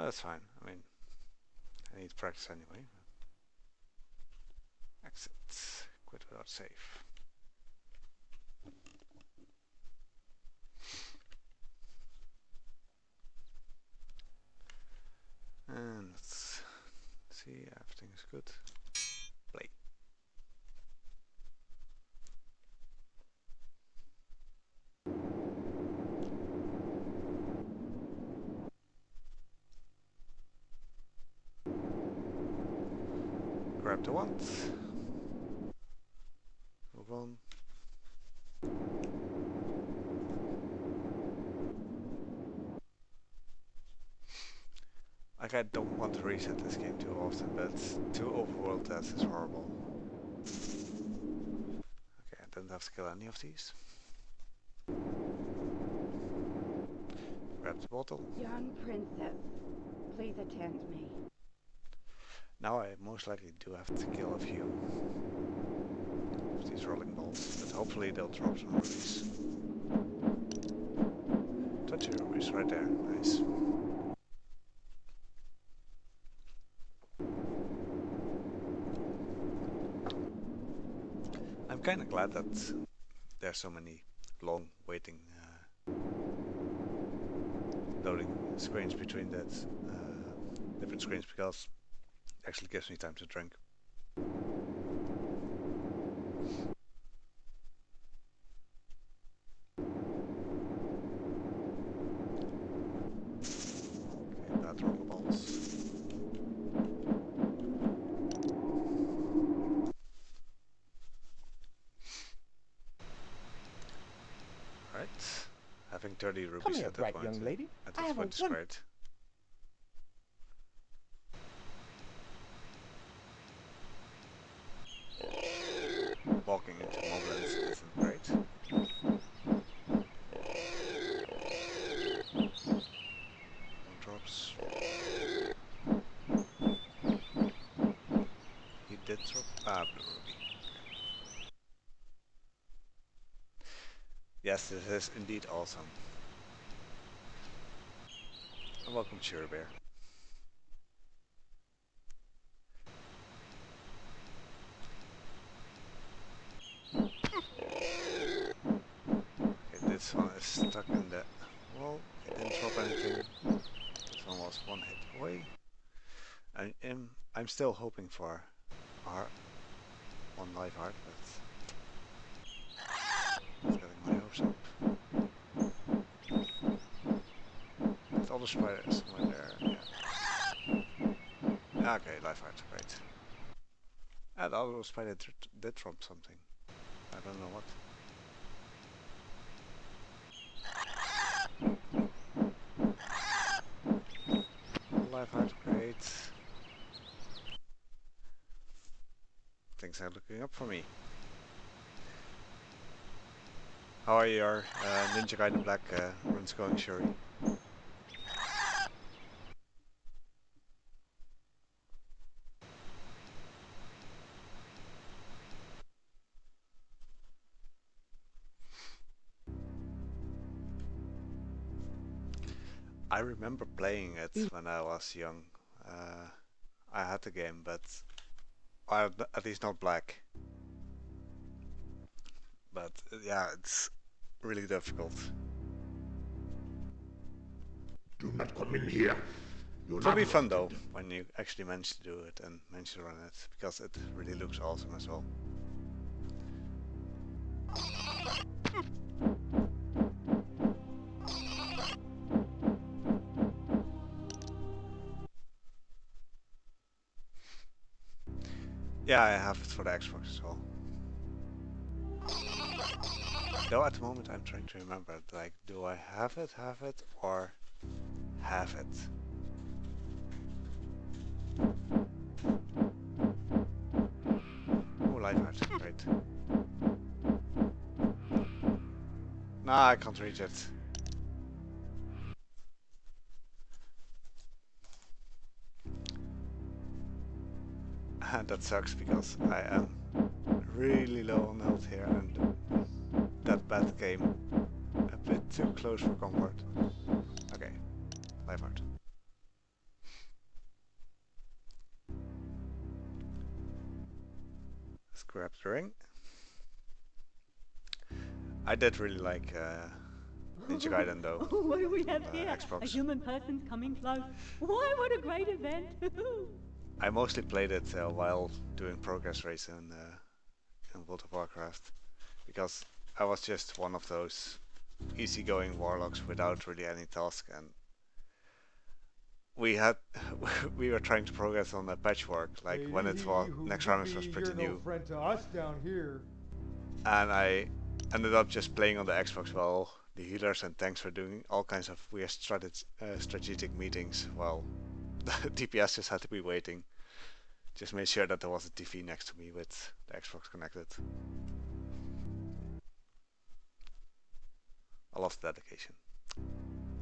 that's fine. I mean, I need practice anyway. Exit. Quit without save. And let's see, everything is good. Play. Grab the wand. Move on. Like, I don't want to reset this game too often, but 2 overworld deaths is horrible. Okay, I didn't have to kill any of these. Grab the bottle. Young princess, please attend me. Now I most likely do have to kill a few of these rolling balls, but hopefully they'll drop some rubies. 20 rubies right there, nice. I'm kinda glad that there's so many long waiting loading screens between that different screens, because it actually gives me time to drink. Okay, bad roller balls. Right, having 30 rubies Come here, at that bright point. young lady. At I this have point is a great. Walking into moblins isn't great. One drops. He did drop blue ruby. Okay. Yes, this is indeed awesome. And welcome, Cherry Bear. Okay, this one is stuck in the wall. It didn't drop anything. This one was one hit away. I'm still hoping for one life heart, but it's getting my hopes up. With all the spiders somewhere there, yeah. Okay, life heart, great. And the other spider did drop something. I don't know what. Life heart, great. Things are looking up for me. How are your Ninja Gaiden Black runs going, Shuri? I remember playing it when I was young. I had the game, but at least not black. But yeah, it's really difficult. Do not come in here. It'll be fun though when you actually manage to do it and manage to run it, because it really looks awesome as well. Yeah, I have it for the Xbox as well. Though at the moment I'm trying to remember, like, do I have it, or have it? Oh, life heart, great. Nah, I can't reach it. And that sucks because I am really low on health here, and that bat came a bit too close for comfort. Okay, life heart. grab the ring. I did really like Ninja Gaiden though. Oh, what do we have on here? Xbox. A human person's coming close. Why, what a great event! I mostly played it while doing progress race in World of Warcraft, because I was just one of those easygoing warlocks without really any task, and we were trying to progress on a patchwork, like when it was Nexramus was pretty new. No friend to us down here. And I ended up just playing on the Xbox while the healers and tanks were doing all kinds of weird strategic meetings, while the DPS just had to be waiting. Just made sure that there was a TV next to me with the Xbox connected. I love the dedication.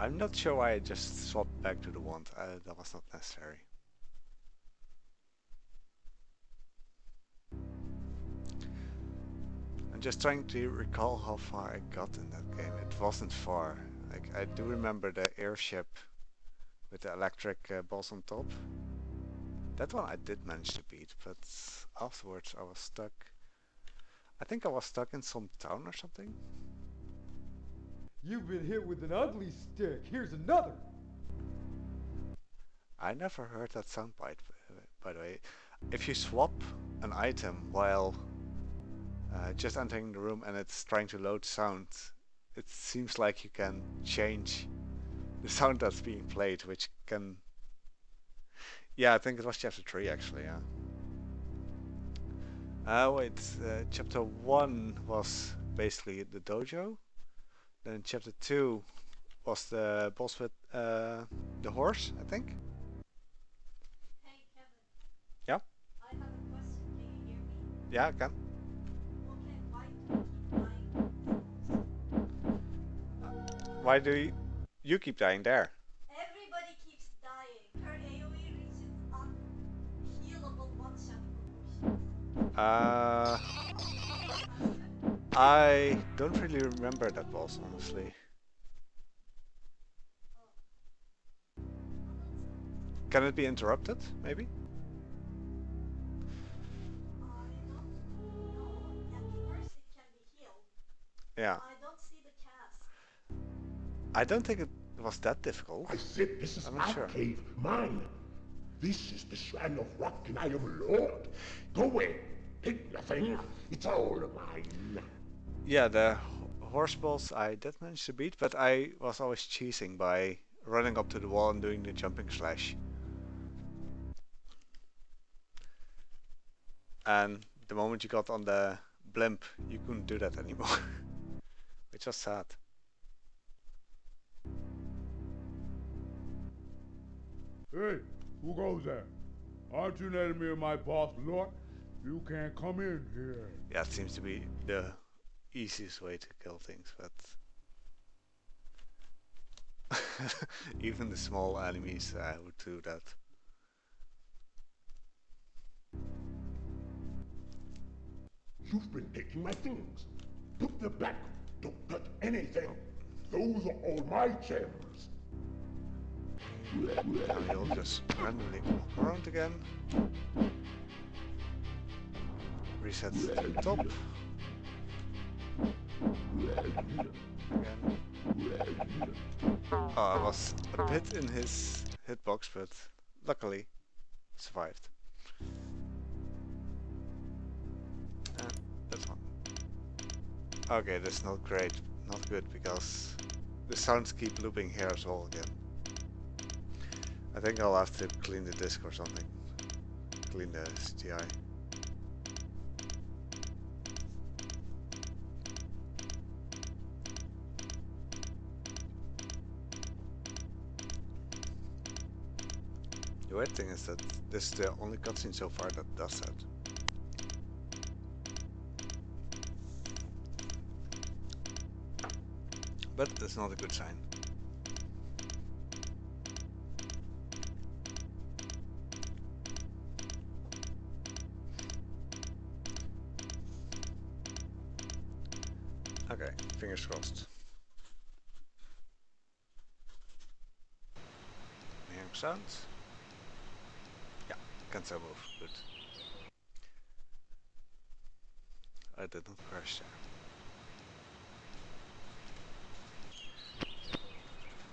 I'm not sure why I just swapped back to the wand. That was not necessary. I'm just trying to recall how far I got in that game. It wasn't far. Like, I do remember the airship with the electric balls on top. That one I did manage to beat, but afterwards I was stuck. I think I was stuck in some town or something. You've been hit with an ugly stick. Here's another. I never heard that soundbite, by the way. If you swap an item while just entering the room and it's trying to load sound, it seems like you can change the sound that's being played, which can... Yeah, I think it was chapter 3 actually, yeah. Wait, chapter 1 was basically the dojo. Then chapter 2 was the boss with the horse, I think. Hey Kevin. Yeah? I have a question. Can you hear me? Yeah, I can. Okay, why do you keep dying? Why do you keep dying there? Everybody keeps dying. Her AoE reaches unhealable one-shot proportions. I don't really remember that boss, honestly. Can it be interrupted, maybe? I don't know. At first it can be healed. Yeah. I don't see the cast. I don't think it was that difficult. I said this is I'm my not sure. cave, mine. This is the shrine of rock and I am Lord. Go away. Take nothing. It's all mine. Yeah, the horse boss I did manage to beat, but I was always cheesing by running up to the wall and doing the jumping slash. And the moment you got on the blimp, you couldn't do that anymore. Which was sad. Hey, who goes there? Aren't you letting me and my boss look? You can't come in here. Yeah, it seems to be the easiest way to kill things, but even the small enemies would do that. You've been taking my things. Put them back. Don't touch anything. Those are all my gems. We'll just randomly walk around again. Reset to the top. Again. Oh, I was a bit in his hitbox, but luckily survived. That's one. Okay, that's not great, not good, because the sounds keep looping here as well again. I think I'll have to clean the disk or something. Clean the STI. The weird thing is that this is the only cutscene so far that does that. But that's not a good sign. Okay, fingers crossed. Hearing sounds? Yeah, can still move. Good. I did not crash there.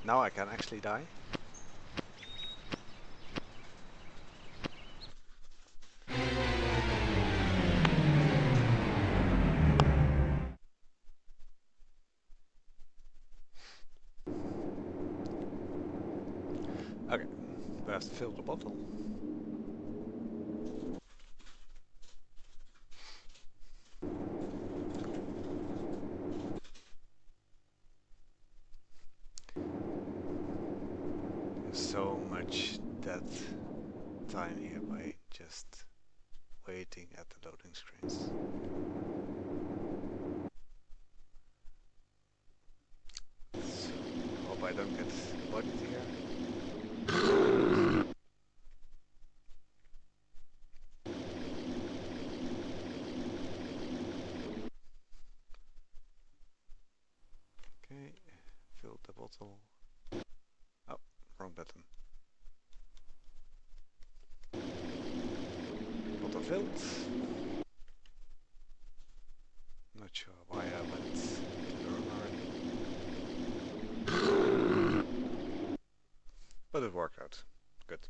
Now I can actually die. Okay, we have to fill the bottle. So much dead time here by just waiting at the loading screens. So, hope I don't get bodied here. Okay, fill the bottle. Oh, wrong button. Bottle filled. Not sure why I went to the room already. But it worked out. Good.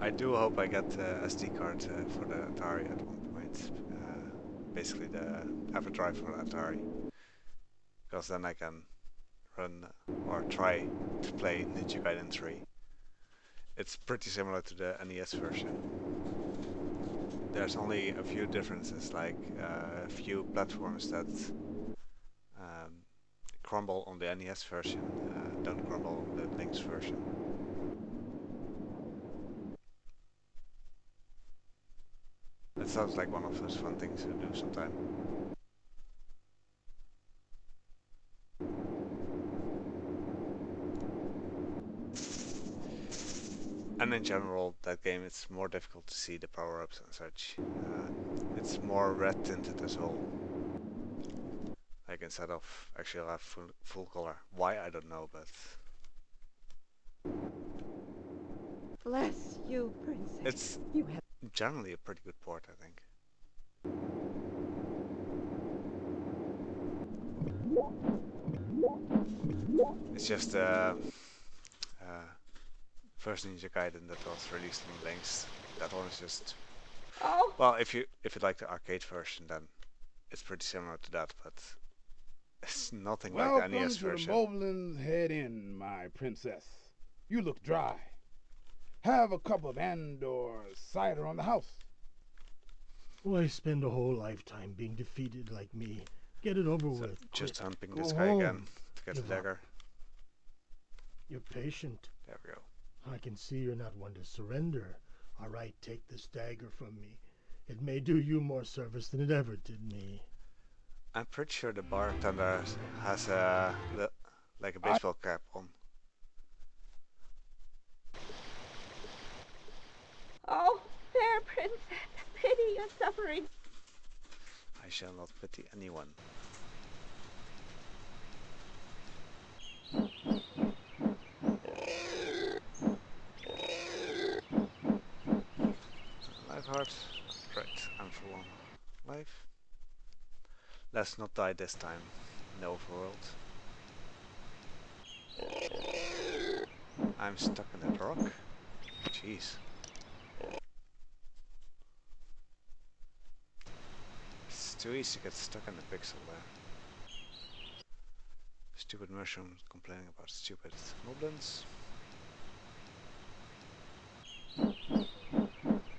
I do hope I get the SD card for the Atari at one point. Basically the Everdrive for the Atari. Because then I can run or try to play Ninja Gaiden 3. It's pretty similar to the NES version. There's only a few differences, like a few platforms that crumble on the NES version, don't crumble on the Link's version. That sounds like one of those fun things to do sometime. And in general, that game, it's more difficult to see the power-ups and such. It's more red tinted as well. Like instead of actually I'll have full color. Why, I don't know, but Bless you, princess. it's You have generally a pretty good port, I think. It's just first Ninja Gaiden that was released on Lynx. That one is just well, if you like the arcade version, then it's pretty similar to that, but it's nothing like the NES version. Welcome to the Moblins Head Inn, my princess. You look dry. Have a cup of Andor cider on the house. Why spend a whole lifetime being defeated like me? Get it over So with. just Quick. humping Go this guy home. again to get the Give up. dagger. You're patient. There we go. I can see you're not one to surrender. All right, take this dagger from me. It may do you more service than it ever did me. I'm pretty sure the bartender has like a baseball cap on. Oh, fair princess, pity your suffering. I shall not pity anyone. Life heart. Right, I'm full on life. Let's not die this time in the overworld. I'm stuck in that rock. Jeez. It's too easy to get stuck in the pixel there. Stupid mushroom complaining about stupid moblins.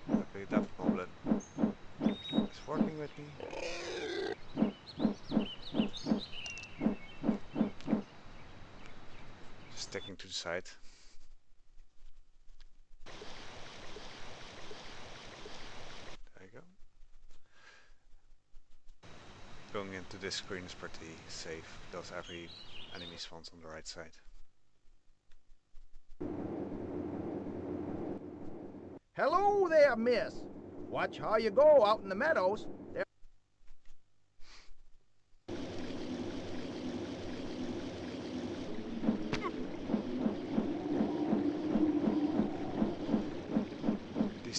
Luckily that moblin is working with me. Just sticking to the side. There you go. Going into this screen is pretty safe because every enemy spawns on the right side. Hello there, miss. Watch how you go out in the meadows.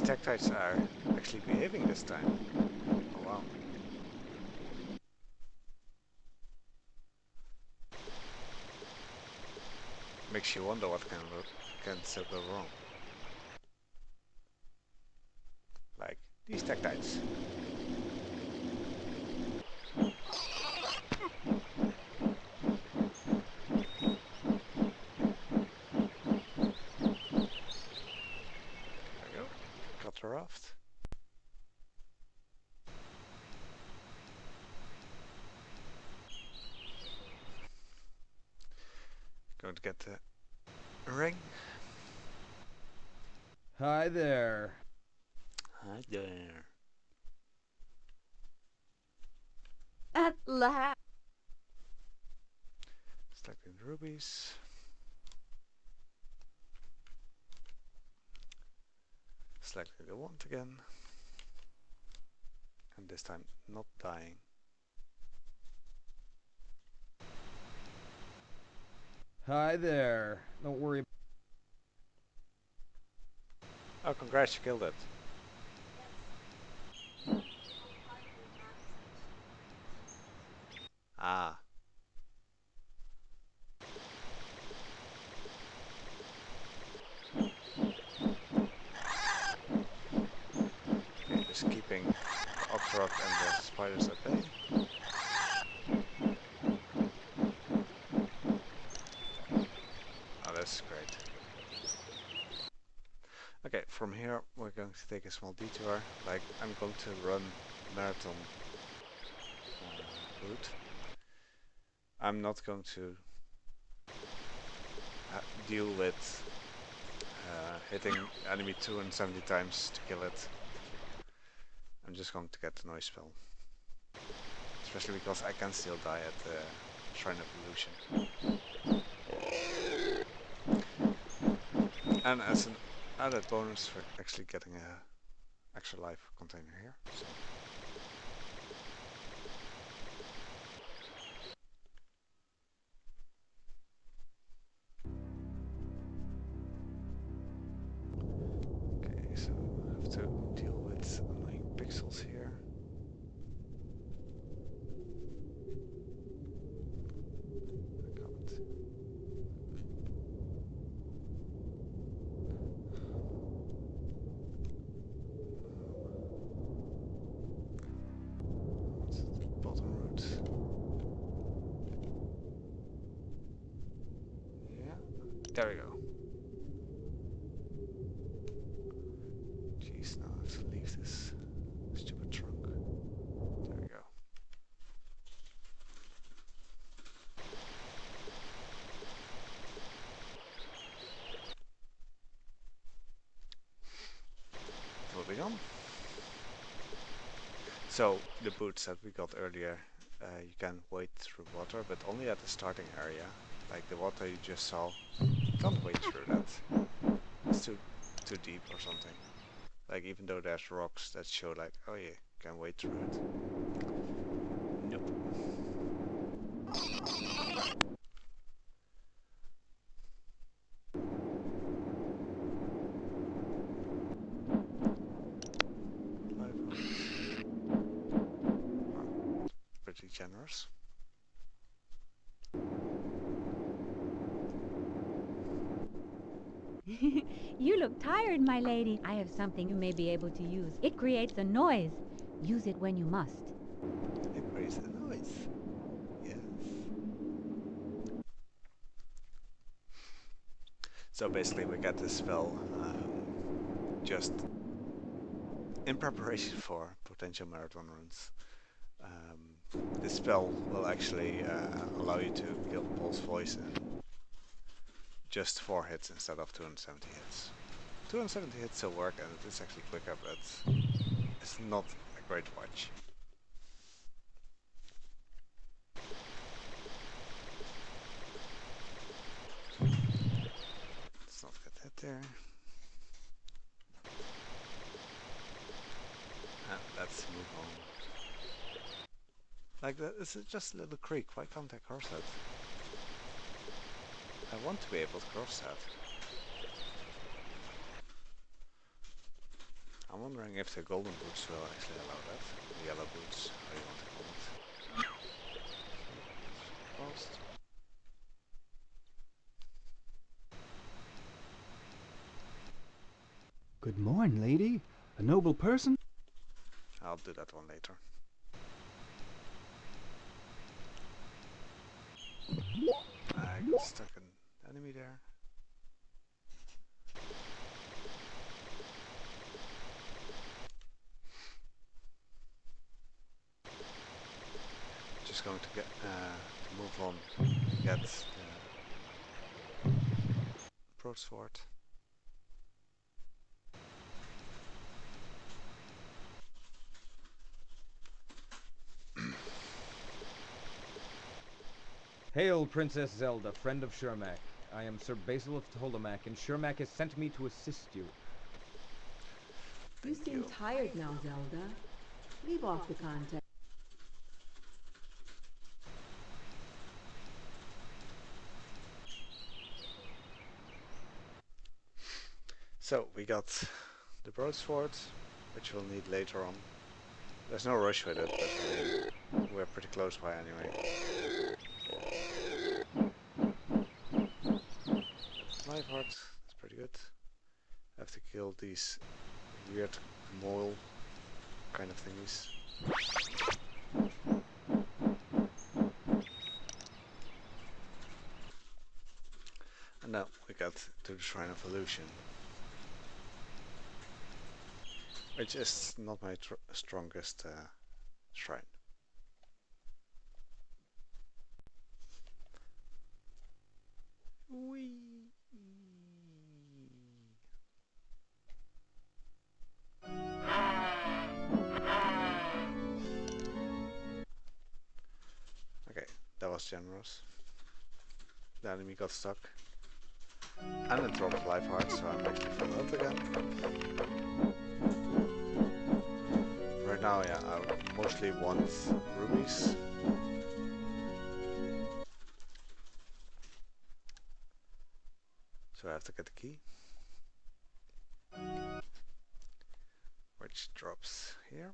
Tektites are actually behaving this time. Oh wow. Makes you wonder what can still go wrong. Like these Tektites. There we go. Got the raft. Going to get the ring. Hi there. Hi there. At last. Selecting the rubies. Selecting the wand again. And this time not dying. Hi there. Don't worry. Oh, congrats, you killed it. Yes. Ah. Okay, just keeping the Octorok and the spiders at bay. Oh, that's great. Okay, from here we're going to take a small detour. Like, I'm going to run the marathon route. I'm not going to deal with hitting enemy 270 times to kill it. I'm just going to get the noise spell. Especially because I can still die at the Shrine of Illusion. And as an added bonus for actually getting a extra life container here. So. Okay, so I have to deal with annoying pixels here. Bottom route. Yeah, there we go. Jeez, now I have to leave this stupid trunk. There we go. Moving on. So, the boots that we got earlier, you can wade through water, but only at the starting area. Like the water you just saw, you can't wade through that. It's too deep or something. Like, even though there's rocks that show like, oh yeah, you can wade through it. Nope. Pretty generous. You look tired, my lady. I have something you may be able to use. It creates a noise. Use it when you must. It creates a noise. Yes. So basically we get this spell just in preparation for potential marathon runs. This spell will actually allow you to kill Paul's voice in just 4 hits instead of 270 hits. 270 hits still work and it is actually quicker, but it's not a great watch. Let's not get hit there. And let's move on. Like, this is just a little creek, why can't I cross that? I want to be able to cross that. I'm wondering if the golden boots will actually allow that. The yellow boots, how you want to call it. Post. Good morn, lady. A noble person? I'll do that one later. I got stuck an enemy there. Just going to get to move on, get the broadsword. Hail, Princess Zelda, friend of Shermac. I am Sir Basil of Tolemac, and Shermac has sent me to assist you. You seem tired now, Zelda. Leave off the contest. So we got the broadsword, which we'll need later on. There's no rush with it, but I mean, we're pretty close by anyway. Life heart, that's pretty good. I have to kill these weird mole kind of thingies. And now we got to the Shrine of Illusion, which is not my strongest shrine. Whee! Okay, that was generous. The enemy got stuck. And it dropped life heart, so I'm actually full up again. Right now, yeah, I mostly want rubies. So I have to get the key. Which drops here.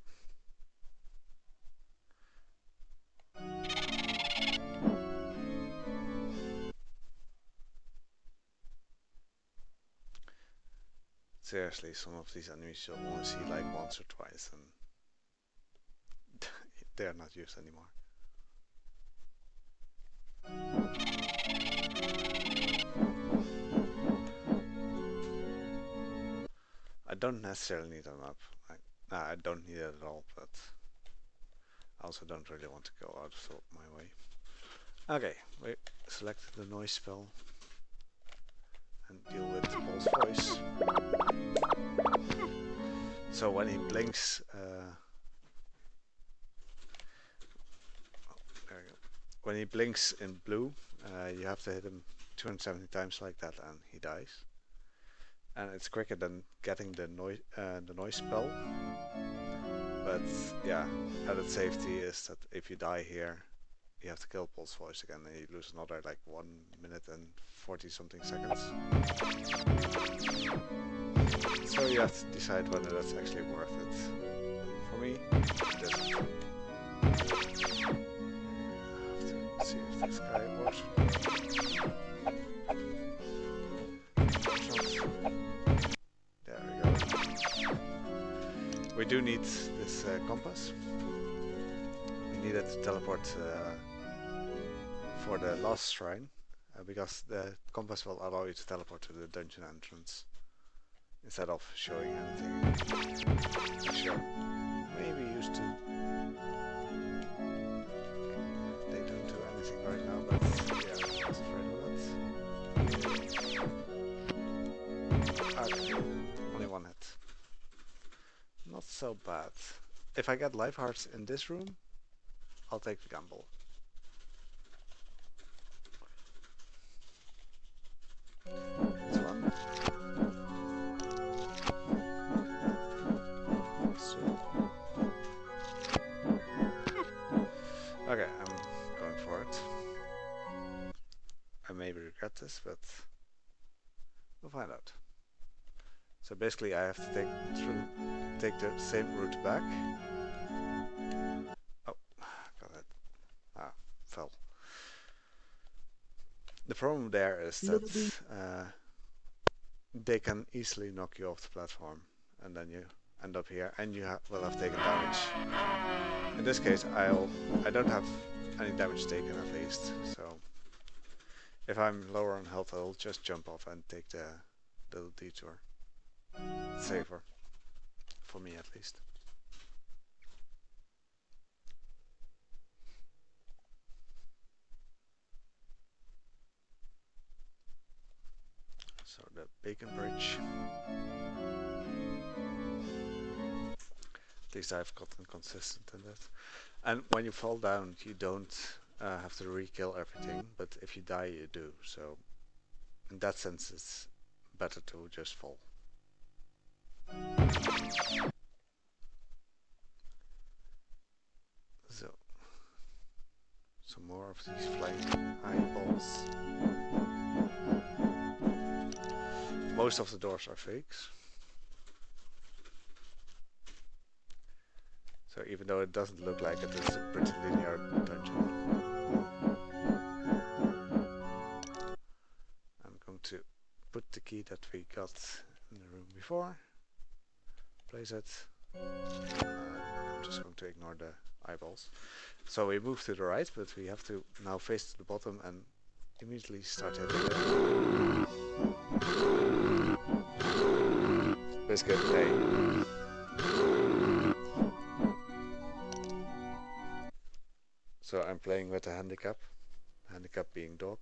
Seriously, some of these enemies you'll only see like once or twice and they're not used anymore. I don't necessarily need a map. I don't need it at all, but I also don't really want to go out of my way. Okay, we select the noise spell and deal with Paul's voice. So when he blinks, oh, there we go. When he blinks in blue, you have to hit him 270 times like that, and he dies. And it's quicker than getting the noise spell. But yeah, added safety is that if you die here, you have to kill Paul's voice again, and you lose another like 1 minute and 40 something seconds. So you have to decide whether that's actually worth it. For me, it isn't. I have to see if this guy works. There we go. We do need this compass. We need it to teleport for the last shrine, because the compass will allow you to teleport to the dungeon entrance instead of showing anything. Actually, maybe used to. They don't do anything right now, but yeah, I was afraid of that. Okay, only one hit. Not so bad. If I get life hearts in this room, I'll take the gamble. This one. Okay, I'm going for it. I maybe regret this, but we'll find out. So basically I have to take the same route back. Oh, got it. Ah, fell. The problem there is that they can easily knock you off the platform, and then you end up here, and you will have taken damage. In this case, I don't have any damage taken at least, so if I'm lower on health, I'll just jump off and take the little detour. It's safer, for me at least. So the bacon bridge. At least I've gotten consistent in that. And when you fall down, you don't have to re-kill everything, but if you die, you do. So in that sense, it's better to just fall. So, some more of these flying eyeballs. Most of the doors are fakes. So even though it doesn't look like it, it's a pretty linear dungeon. I'm going to put the key that we got in the room before, place it. I'm just going to ignore the eyeballs. So we move to the right, but we have to now face to the bottom and immediately start hitting it. Biscuit, hey. So I'm playing with a handicap being dog.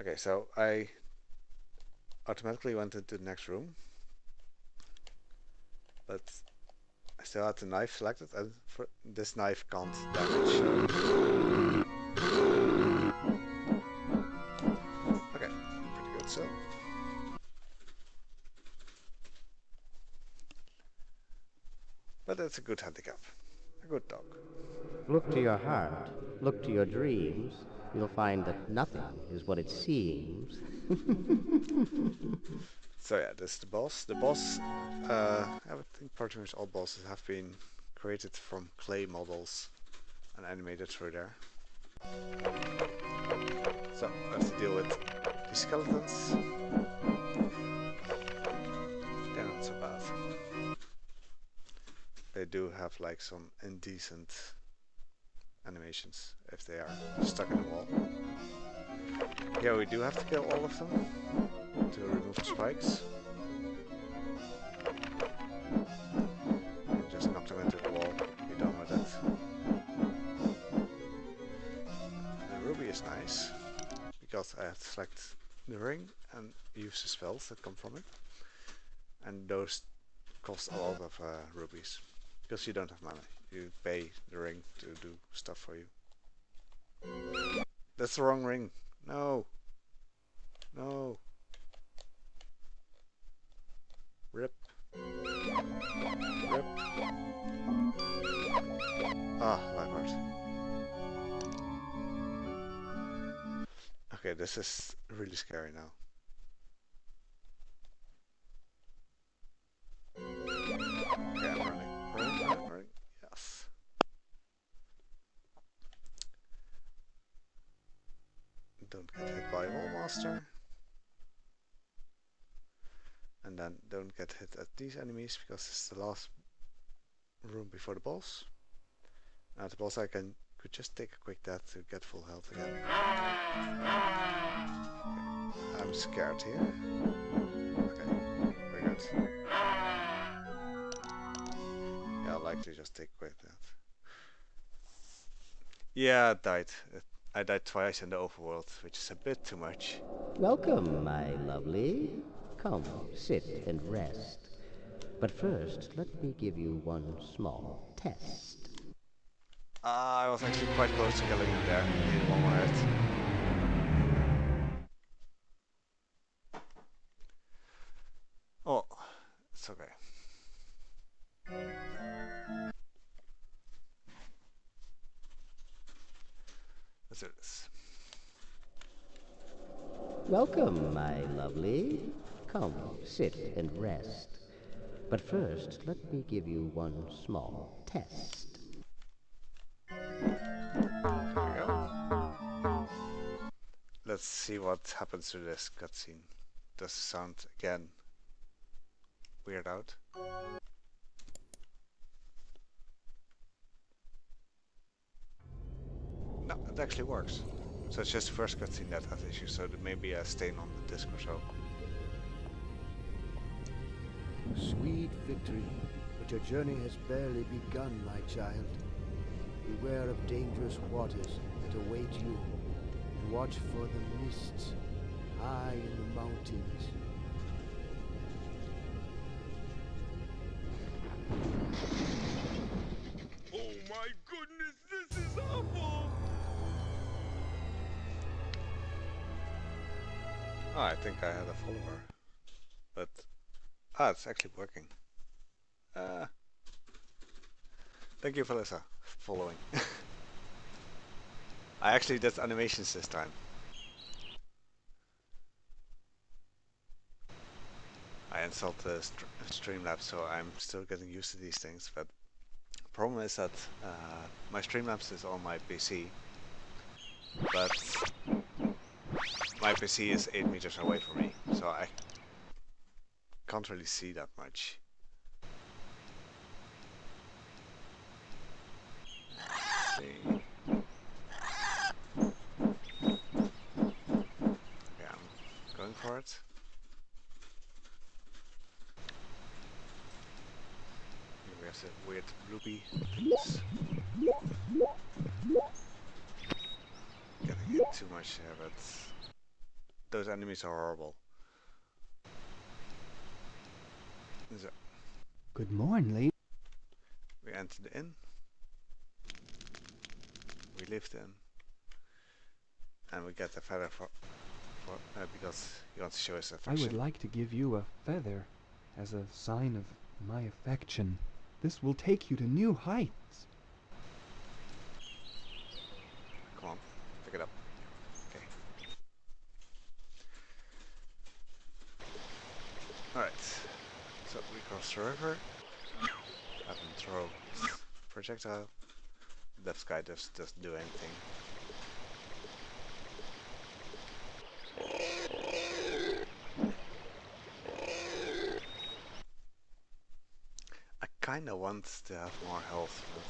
Okay, so I automatically went into the next room, but I still had the knife selected, and this knife can't damage. Okay, pretty good. So. But it's a good handicap. A good dog. Look to your heart. Look to your dreams. You'll find that nothing is what it seems. So yeah, this is the boss. The boss, I think pretty much all bosses have been created from clay models and animated through there. So, I have to deal with the skeletons. They're not so bad. They do have like some indecent animations if they are stuck in the wall. Here we do have to kill all of them to remove the spikes. And just knock them into the wall, be done with it. The ruby is nice because I have to select the ring and use the spells that come from it. And those cost a lot of rubies. Because you don't have money. You pay the ring to do stuff for you. That's the wrong ring. No. No. Rip. Rip. Ah, life heart. Okay, this is really scary now. Okay, I'm running. Running. Yes. Don't get hit by a wall master. And then don't get hit at these enemies because it's the last room before the boss. At the boss I could just take a quick death to get full health again. Okay. I'm scared here. Okay, very good. Yeah, I'd like to just take a quick death. Yeah, I died twice in the overworld, which is a bit too much. Welcome, my lovely. Come, sit and rest. But first, let me give you one small test. I was actually quite close to killing him there. I need one more hit. Oh, it's okay. Let's do this. Welcome, my lovely. Come, sit and rest. But first, let me give you one small test. There we go. Let's see what happens to this cutscene. Does the sound again weird out? No, it actually works. So it's just the first cutscene that has issues, so there may be a stain on the disc or so. Sweet victory, but your journey has barely begun, my child. Beware of dangerous waters that await you, and watch for the mists high in the mountains. Oh my goodness, this is awful! Oh, I think I had a follower. But it's actually working. Thank you, Felissa, for following. I actually did animations this time. I installed the Streamlabs, so I'm still getting used to these things, but the problem is that my Streamlabs is on my PC, but my PC is 8 meters away from me, so I can't really see that much. Okay, I'm going for it. Here we have the weird loopy things. Getting hit too much here, but those enemies are horrible. So, Good morning, lady. we enter the inn. We live in. And we get the feather for because he wants to show his affection. I would like to give you a feather as a sign of my affection. This will take you to new heights. Come on, pick it up. Okay. Alright. So we cross the river. Have him throw his projectile. This guy just doesn't do anything. I kinda want to have more health, but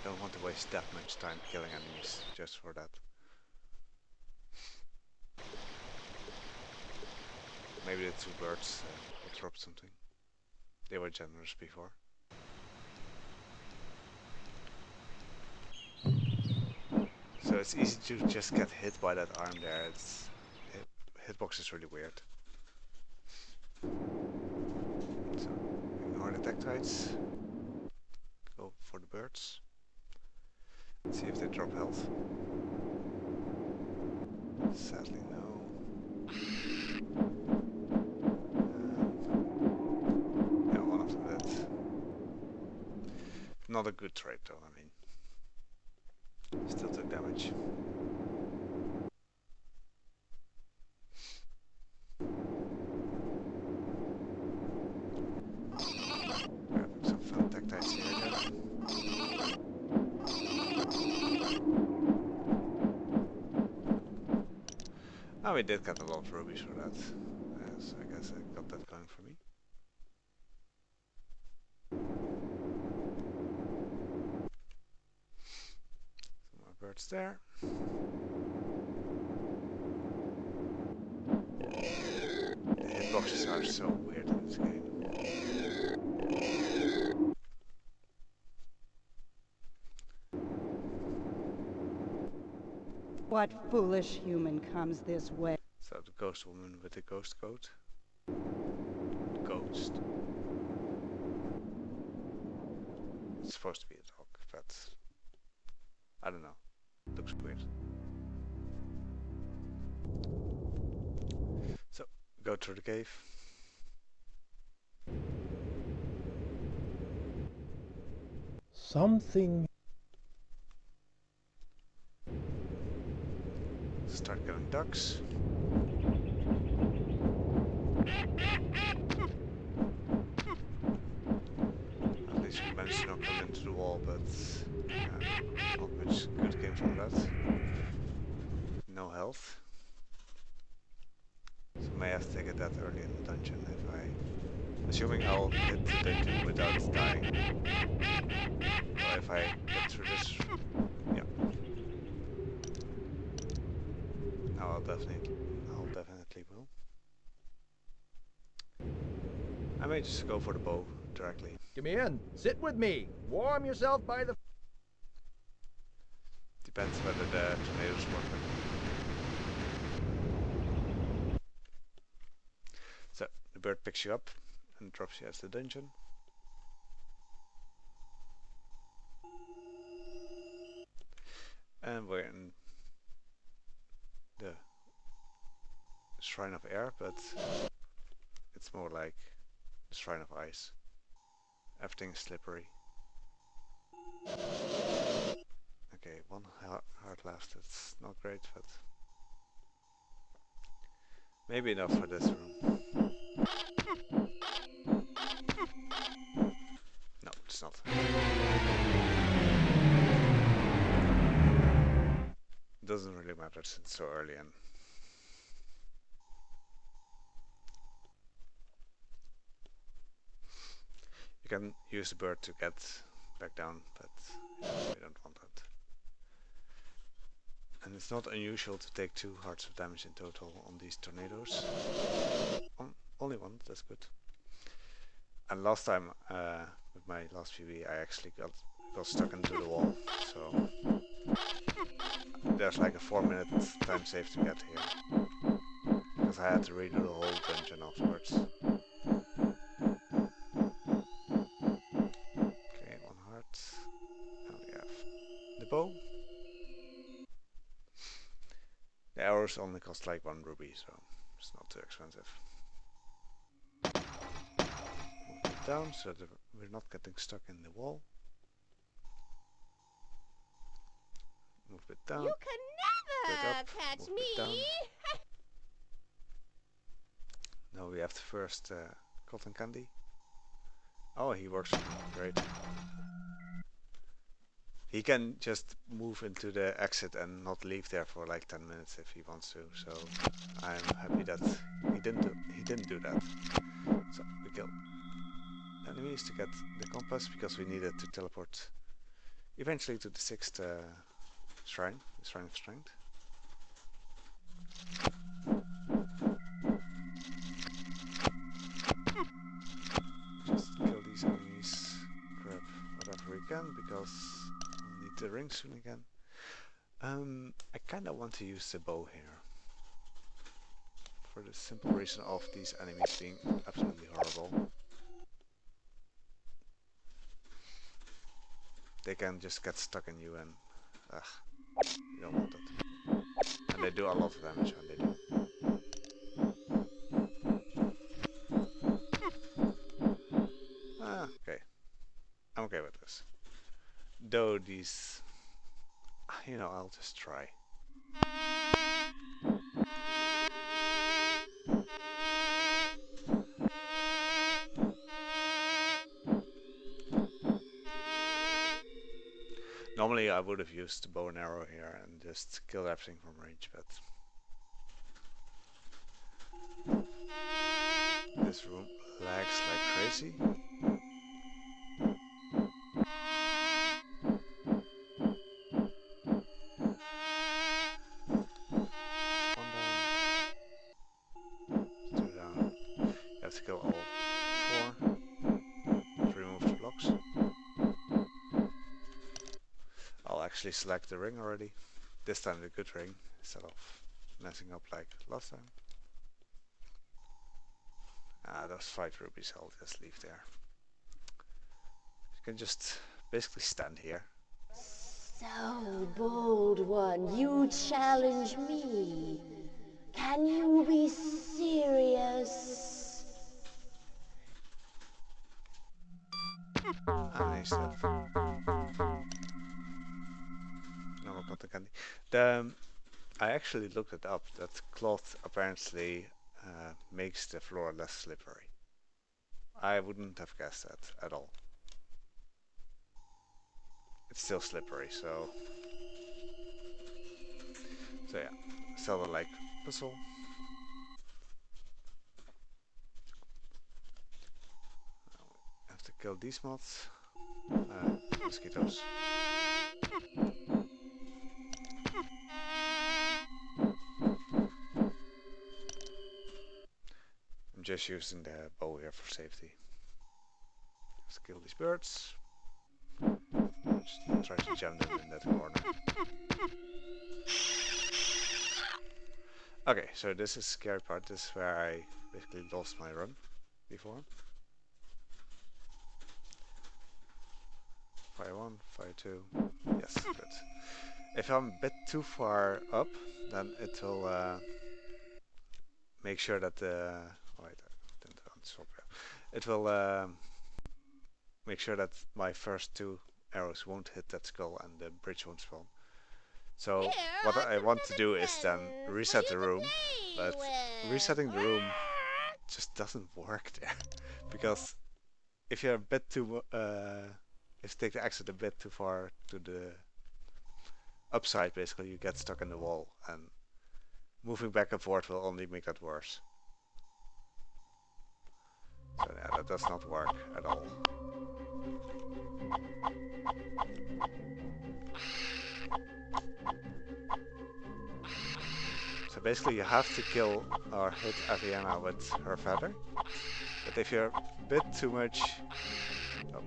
don't want to waste that much time killing enemies just for that. Maybe the two birds will drop something. They were generous before. So it's easy to just get hit by that arm there. Hitbox is really weird. So ignore the tactites. Go for the birds. Let's see if they drop health. Sadly no. Yeah, one of them dead. Not a good trade though, I mean. Still took damage. Grabbing some fun tactics here again. Oh, we did get a lot of rubies for that. So I guess I got that going for me. Birds there. The hitboxes are so weird in this game. What foolish human comes this way? So the ghost woman with the ghost coat. The ghost. It's supposed to be a dog, but I don't know. Looks weird. So, go through the cave. Something. Start getting ducks. At least we managed to knock them into the wall, but not much good came from that. No health. So may have to take it that early in the dungeon if I... Assuming I'll hit the dungeon without dying. Or if I get through this... Yeah. I'll definitely will. I may just go for the bow directly. Come in. Sit with me. Warm yourself by the... Depends whether the tornadoes work. So, the bird picks you up and drops you as the dungeon. And we're in the Shrine of Air, but it's more like the Shrine of Ice. Everything's slippery. Okay, one heart left. It's not great, but maybe enough for this room. No, it's not. Doesn't really matter since it's so early in. You can use the bird to get back down, but we don't want that. And it's not unusual to take 2 hearts of damage in total on these tornadoes. Only one, that's good. And last time, with my last PB, I actually got stuck into the wall, so there's like a 4-minute time save to get here. Because I had to redo the whole dungeon afterwards. Okay, 1 heart. Now we have the bow. The arrows only cost like 1 ruby, so it's not too expensive. Move it down so that we're not getting stuck in the wall. Move it down. You can never catch me! Now we have the first cotton candy. Oh, he works for me. Great. He can just move into the exit and not leave there for like 10 minutes if he wants to. So I'm happy that he didn't do that. So we kill enemies to get the compass because we needed to teleport eventually to the 6th shrine, the Shrine of Strength. Just kill these enemies, grab whatever we can because we'll need the ring soon again. I kinda want to use the bow here. For the simple reason of these enemies being absolutely horrible. They can just get stuck in you and you don't want it. And they do a lot of damage when they do. Okay. I'm okay with this. Though these... You know, I'll just try. Normally I would have used the bow and arrow here and just killed everything from range, but this room lags like crazy. One down. 2 down. You have to kill all 4 to remove the blocks. I'll actually select the ring already. This time the good ring, instead of messing up like last time. Those 5 rubies I'll just leave there. You can just basically stand here. So, bold one, you challenge me. Can you be serious? Nice stuff. No more cotton candy. I actually looked it up. That cloth apparently makes the floor less slippery. I wouldn't have guessed that at all. It's still slippery, so yeah, Zelda-like puzzle. Have to kill these moths. Mosquitoes. I'm just using the bow here for safety. Let's kill these birds. Just try to jam them in that corner. Okay, so this is the scary part. This is where I basically lost my run before. Fire 1, fire 2. Yes, good. If I'm a bit too far up, then it will make sure that the... Oh wait, I didn't swap it. It will make sure that my first 2 arrows won't hit that skull and the bridge won't spawn. So what I want to do is then reset the room, but resetting the room just doesn't work there. Because if you're a bit too... if you take the exit a bit too far to the upside, basically you get stuck in the wall, and moving back and forth will only make that worse. So yeah, that does not work at all. So basically you have to kill or hit Aviana with her feather, but if you're a bit too much... Oh.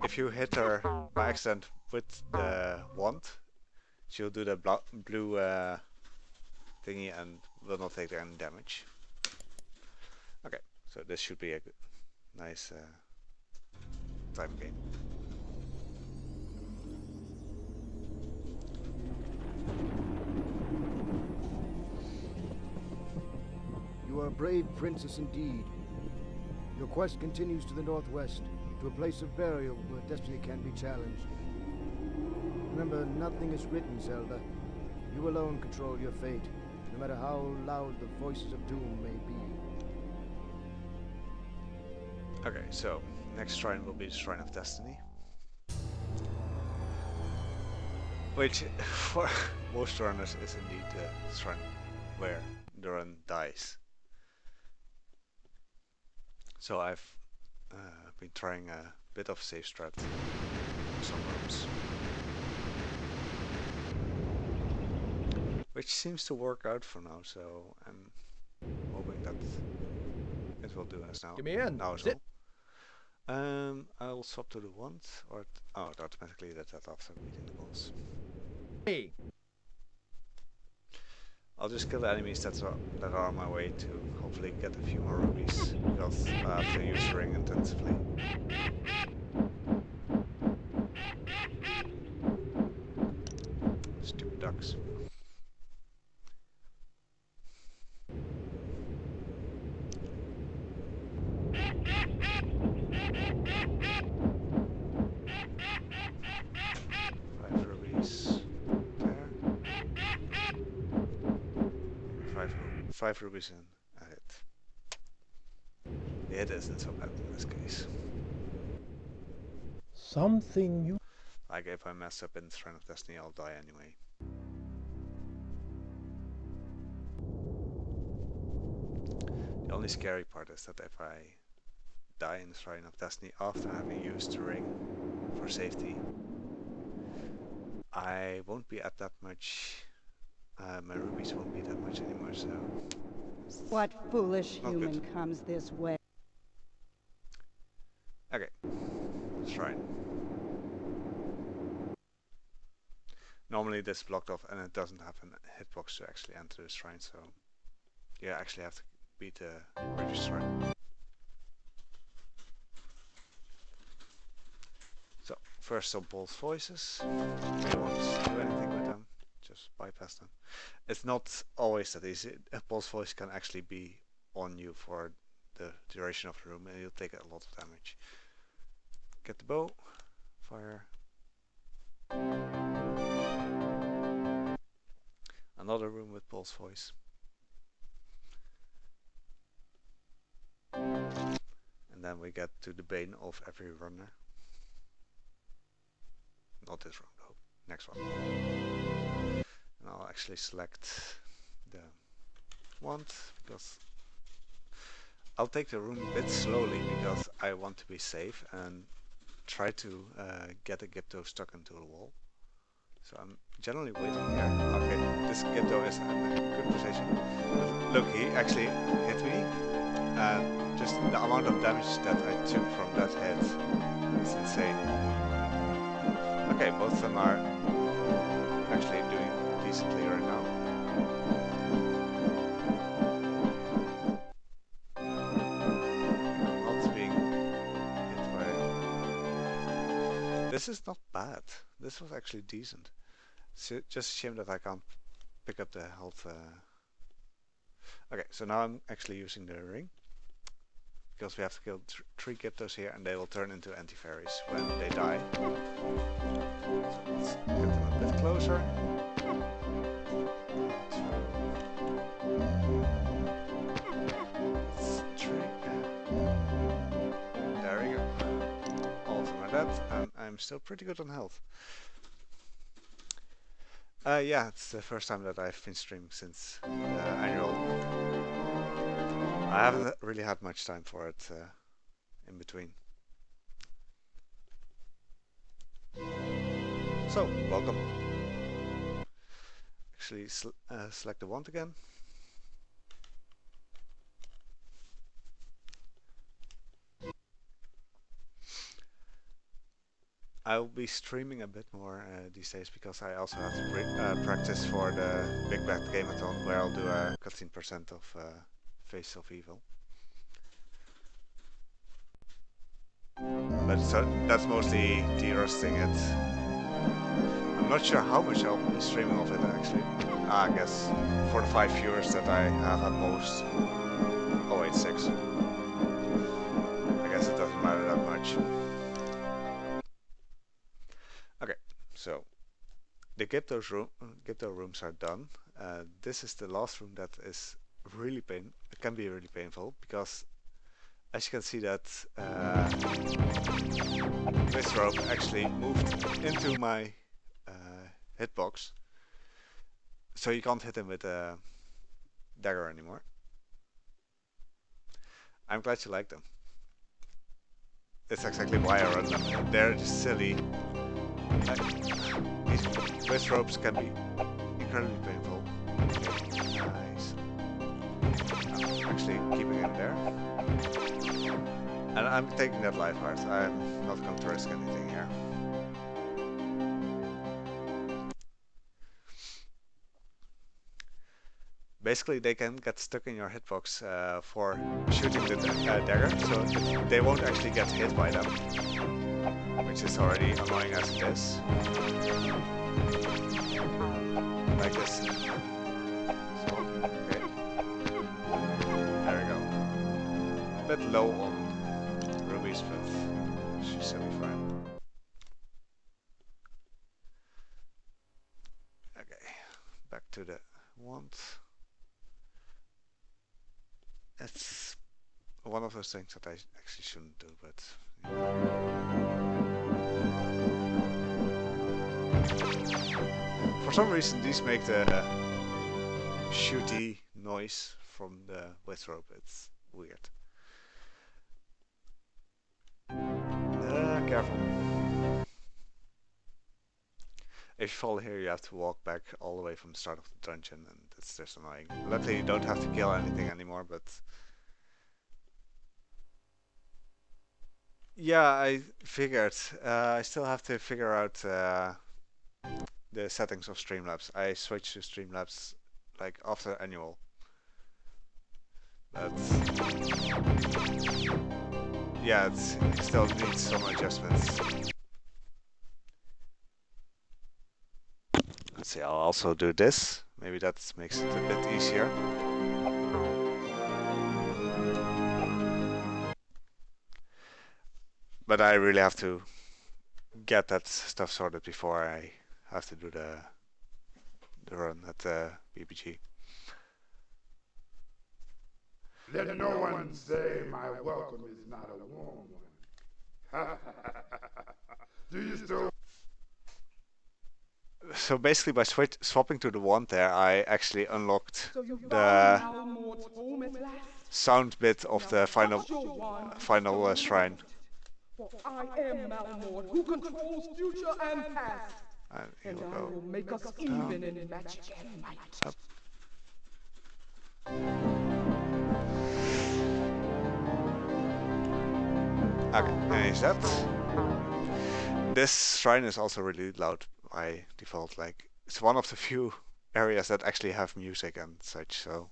If you hit her by accident with the wand, she'll do the blue thingy and will not take any damage. Okay, so this should be a good, nice time game. You are a brave princess indeed. Your quest continues to the northwest, to a place of burial where destiny can be challenged. Remember, nothing is written, Zelda. You alone control your fate, no matter how loud the voices of doom may be. Okay, so next shrine will be the Shrine of Destiny. Which, for most runners, is indeed the shrine where the run dies. So I've been trying a bit of safe strat for some rooms, which seems to work out for now, so I'm hoping that it will do as now. Give me in. Now as well. I'll swap to the wand, or it automatically did that after beating the boss. Hey. I'll just kill the enemies that are on my way to hopefully get a few more rubies, because I have to use the ring intensively. Stupid ducks. Five rubies in a hit. The hit isn't so bad in this case. Something you... Like if I mess up in Shrine of Destiny, I'll die anyway. The only scary part is that if I die in Shrine of Destiny after having used the ring for safety, I won't be at that much... my rubies won't be that much anymore, so... What foolish human comes this way? Okay. Shrine. Normally this is blocked off and it doesn't have a hitbox to actually enter the shrine, so... you actually have to beat the British shrine. So, first some Paul's voices. We won't do anything with them. Just bypass them. It's not always that easy. A boss voice can actually be on you for the duration of the room and you'll take a lot of damage. Get the bow, fire. Another room with Paul's voice. And then we get to the bane of every runner. Not this room though, next one. And I'll actually select the wand because I'll take the room a bit slowly because I want to be safe and try to get a Gypto stuck into the wall. So I'm generally waiting here. Okay, this Gypto is in a good position. But look, he actually hit me. And just the amount of damage that I took from that hit is insane. Okay, both of them are actually doing decently right now. Not being hit by... This is not bad. This was actually decent. So just a shame that I can't pick up the health. Okay, so now I'm actually using the ring. Because we have to kill 3 Gyptos here and they will turn into anti-fairies when they die. So let's get them a bit closer. There we go. All of them are dead and I'm still pretty good on health. Yeah, it's the first time that I've been streaming since the annual. I haven't really had much time for it in between. So, welcome. Actually, select the wand again. I'll be streaming a bit more these days because I also have to practice for the Big Bad Gameathon where I'll do a 15% of Face of Evil. But so that's mostly de-rusting it. I'm not sure how much I'll be streaming of it actually. I guess for the 5 viewers that I have at most. Oh wait, 6. I guess it doesn't matter that much. Okay, so the Gypto rooms are done. This is the last room that is really it can be really painful because as you can see that this rope actually moved into my hitbox, so you can't hit him with a dagger anymore. I'm glad you like them. That's exactly why I run them. They're just silly. These twist ropes can be incredibly painful. Nice. I'm actually keeping it there. And I'm taking that life hard. I'm not going to risk anything here. Basically, they can get stuck in your hitbox for shooting the dagger, so they won't actually get hit by them, which is already annoying as it is. Like this. So, okay. There we go. A bit low on rubies, but she should be fine. Okay, back to the wand. It's one of those things that I actually shouldn't do, but for some reason these make the shooty noise from the width rope. It's weird. Careful. If you fall here, you have to walk back all the way from the start of the dungeon, and it's just annoying. Luckily, you don't have to kill anything anymore, but yeah, I figured. I still have to figure out the settings of Streamlabs. I switched to Streamlabs like after annual, but yeah, it still needs some adjustments. Let's see, I'll also do this. Maybe that makes it a bit easier. But I really have to get that stuff sorted before I have to do the run at BBG. Let no one say my welcome is not a warm one. Do you still? So basically, by swapping to the wand there, I actually unlocked the sound bit of the final shrine. For I am Malmord, who controls future and past. And I will make us even in magic and might. Up. Okay, and is that? This shrine is also really loud by default. Like, it's one of the few areas that actually have music and such. So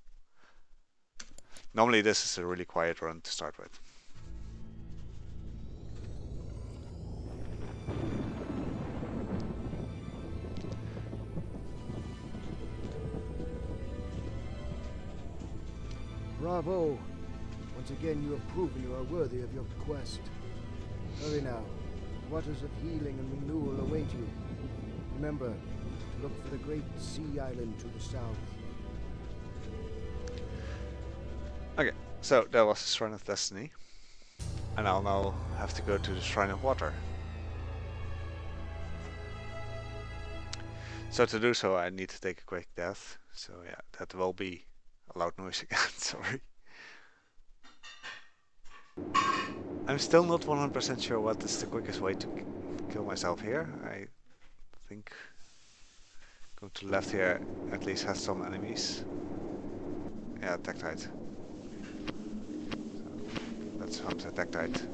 normally this is a really quiet run to start with. Bravo! Once again you have proven you are worthy of your quest. Hurry now. Waters of healing and renewal await you. Remember to look for the great sea island to the south. Okay, so that was the Shrine of Destiny. And I'll now have to go to the Shrine of Water. So to do so I need to take a quick death. So yeah, that will be a loud noise again, sorry. I'm still not 100% sure what is the quickest way to kill myself here. I think going to the left here at least has some enemies. Yeah, Tektite. So let's hunt the Tektite.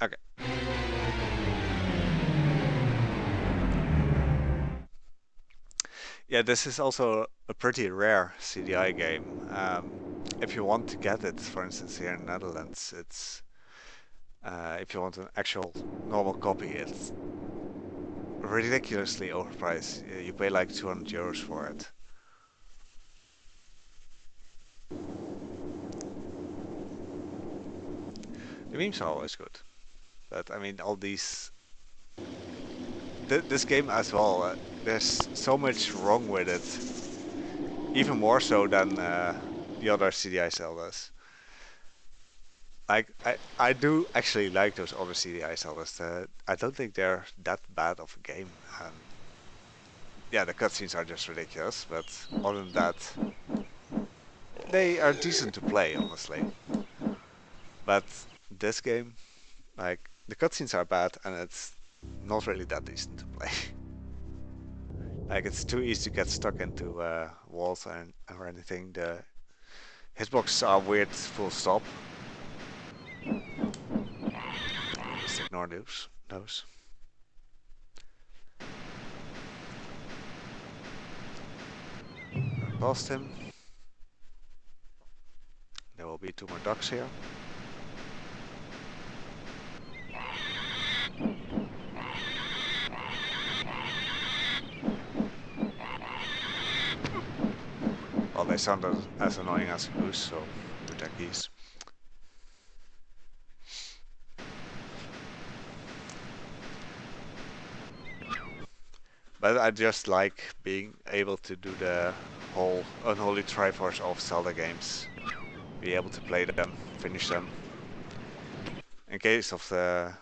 Okay. Yeah, this is also a pretty rare CDI game. If you want to get it, for instance, here in the Netherlands, it's if you want an actual normal copy, it's ridiculously overpriced. You pay like 200 euros for it. The memes are always good, but I mean, all these. This game as well. There's so much wrong with it, even more so than the other CDI Zeldas. Like I do actually like those other CDI Zeldas. I don't think they're that bad of a game. Yeah, the cutscenes are just ridiculous, but other than that, they are decent to play, honestly. But this game, like, the cutscenes are bad, and it's not really that decent to play. Like, it's too easy to get stuck into walls or anything. The hitboxes are weird, full stop. Just ignore those. Past him. There will be 2 more ducks here. Well, they sound as annoying as a goose, so protect these. But I just like being able to do the whole unholy triforce of Zelda games. Be able to play them, finish them. In case of the...